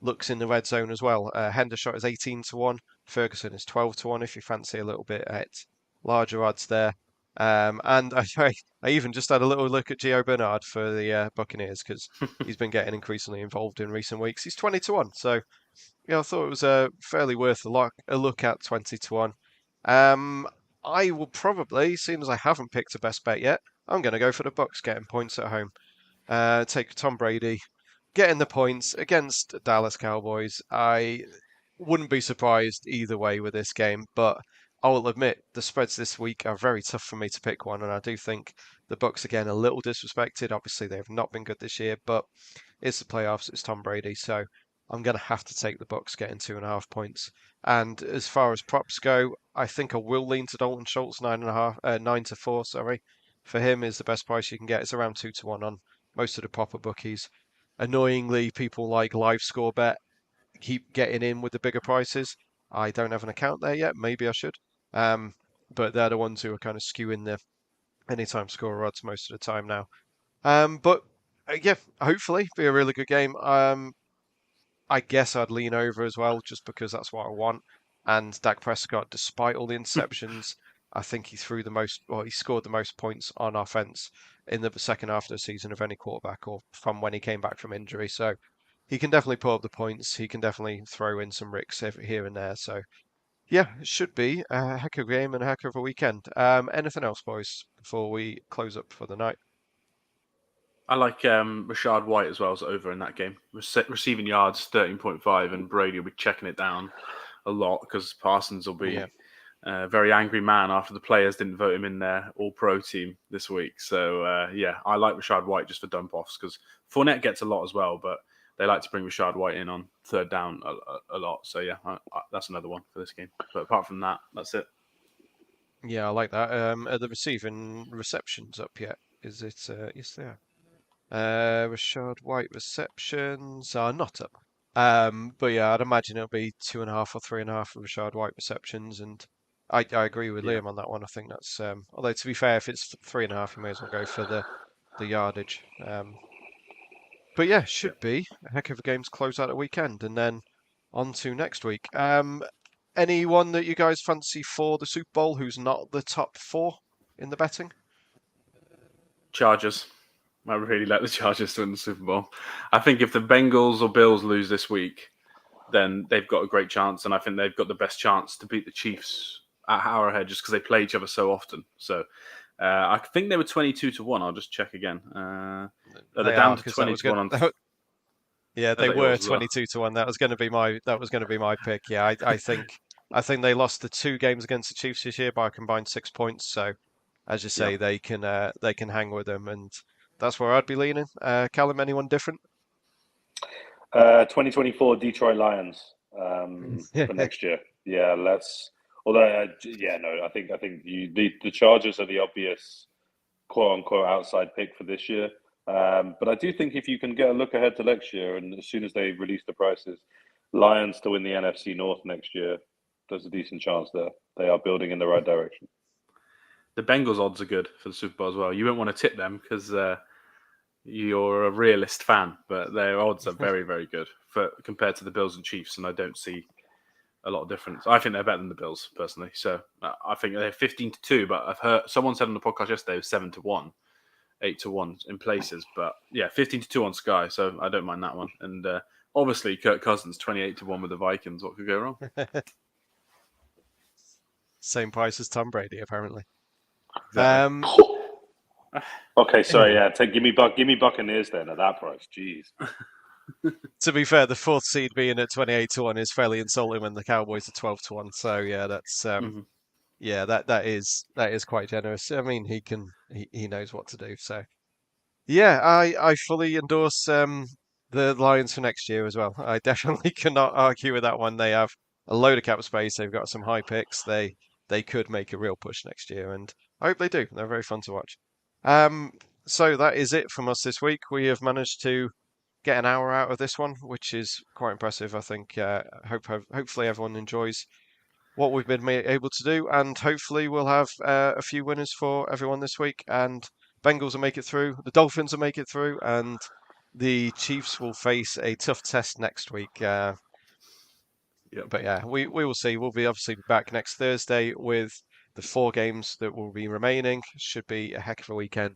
looks in the red zone as well. Hendershot is 18 to 1, Ferguson is 12 to 1 if you fancy a little bit at larger odds there. And I even just had a little look at Gio Bernard for the Buccaneers because he's been getting increasingly involved in recent weeks. He's 20 to 1, so yeah, I thought it was fairly worth a look at 20 to 1. I will probably, seeing as I haven't picked a best bet yet, I'm going to go for the Bucks getting points at home. Take Tom Brady, getting the points against Dallas Cowboys. I wouldn't be surprised either way with this game, but I will admit the spreads this week are very tough for me to pick one, and I do think the Bucks again a little disrespected. Obviously, they have not been good this year, but it's the playoffs. It's Tom Brady, so I'm going to have to take the Bucks getting 2.5 points. And as far as props go, I think I will lean to Dalton Schultz 9 to 4. Sorry, for him is the best price you can get. It's around 2 to 1 on most of the proper bookies. Annoyingly, people like Live Score Bet keep getting in with the bigger prices. I don't have an account there yet. Maybe I should. Um, but they're the ones who are kind of skewing the anytime score odds most of the time now. But yeah, hopefully be a really good game. I guess I'd lean over as well, just because that's what I want. And Dak Prescott, despite all the interceptions, I think he threw the most, well, he scored the most points on offense in the second half of the season of any quarterback, or from when he came back from injury. So he can definitely put up the points. He can definitely throw in some ricks here and there. So yeah, it should be a heck of a game and a heck of a weekend. Anything else, boys, before we close up for the night? I like Rashad White as well as over in that game. Receiving yards 13.5, and Brady will be checking it down a lot because Parsons will be Yeah. a very angry man after the players didn't vote him in their All-Pro team this week. So yeah, I like Rashad White just for dump offs because Fournette gets a lot as well, but they like to bring Rashad White in on third down a lot. So yeah, that's another one for this game. But apart from that, that's it. Yeah, I like that. Are the receiving receptions up yet? Is it? Yes, they are. Rashad White receptions are not up. But yeah, I'd imagine it'll be 2.5 or 3.5 for Rashad White receptions, and I agree with Yeah, Liam on that one. I think that's although to be fair, if it's 3.5, you may as well go for the yardage. But yeah, yeah. should be a heck of a game to close out the weekend, and then on to next week. Anyone that you guys fancy for the Super Bowl who's not the top four in the betting? Chargers. I really like the Chargers to win the Super Bowl. I think if the Bengals or Bills lose this week, then they've got a great chance, and I think they've got the best chance to beat the Chiefs at Arrowhead just because they play each other so often. So I think they were 22-1. I'll just check again. They're They down are, to because that twenty was to good. one on. Yeah, Is they that were yours as well? 22-1. That was going to be my pick. Yeah, I think they lost the two games against the Chiefs this year by a combined 6 points. So as you Yeah. say, they can hang with them, and that's where I'd be leaning. Callum, anyone different? 2024 Detroit Lions for next year. Yeah, let's. Although, yeah, no, I think the Chargers are the obvious quote unquote outside pick for this year. But I do think if you can get a look ahead to next year, and as soon as they release the prices, Lions to win the NFC North next year, there's a decent chance there. They are building in the right direction. The Bengals odds are good for the Super Bowl as well. You won't want to tip them because you're a realist fan, but their odds are very, very good for compared to the Bills and Chiefs, and I don't see a lot of difference. I think they're better than the Bills personally. So I think they're 15-2, but I've heard someone said on the podcast yesterday it was 7-1, 8-1 in places, but yeah, 15-2 on Sky. So I don't mind that one. And obviously, Kirk Cousins 28-1 with the Vikings. What could go wrong? Same price as Tom Brady, apparently. Exactly. Um, Okay, sorry, anyway, yeah, give me Buccaneers then at that price. Jeez. to be fair, the fourth seed being at 28-1 is fairly insulting when the Cowboys are 12-1. So yeah, that's Mhm. yeah, that is quite generous. I mean, he knows what to do. So yeah, I fully endorse the Lions for next year as well. I definitely cannot argue with that one. They have a load of cap space. They've got some high picks. They could make a real push next year, and I hope they do. They're very fun to watch. Um, so that is it from us this week. We have managed to get an hour out of this one, which is quite impressive. I think. Hopefully everyone enjoys what we've been able to do, and hopefully we'll have a few winners for everyone this week. And Bengals will make it through, the Dolphins will make it through, and the Chiefs will face a tough test next week. Yep. But yeah, we will see. We'll be obviously back next Thursday with the four games that will be remaining. Should be a heck of a weekend.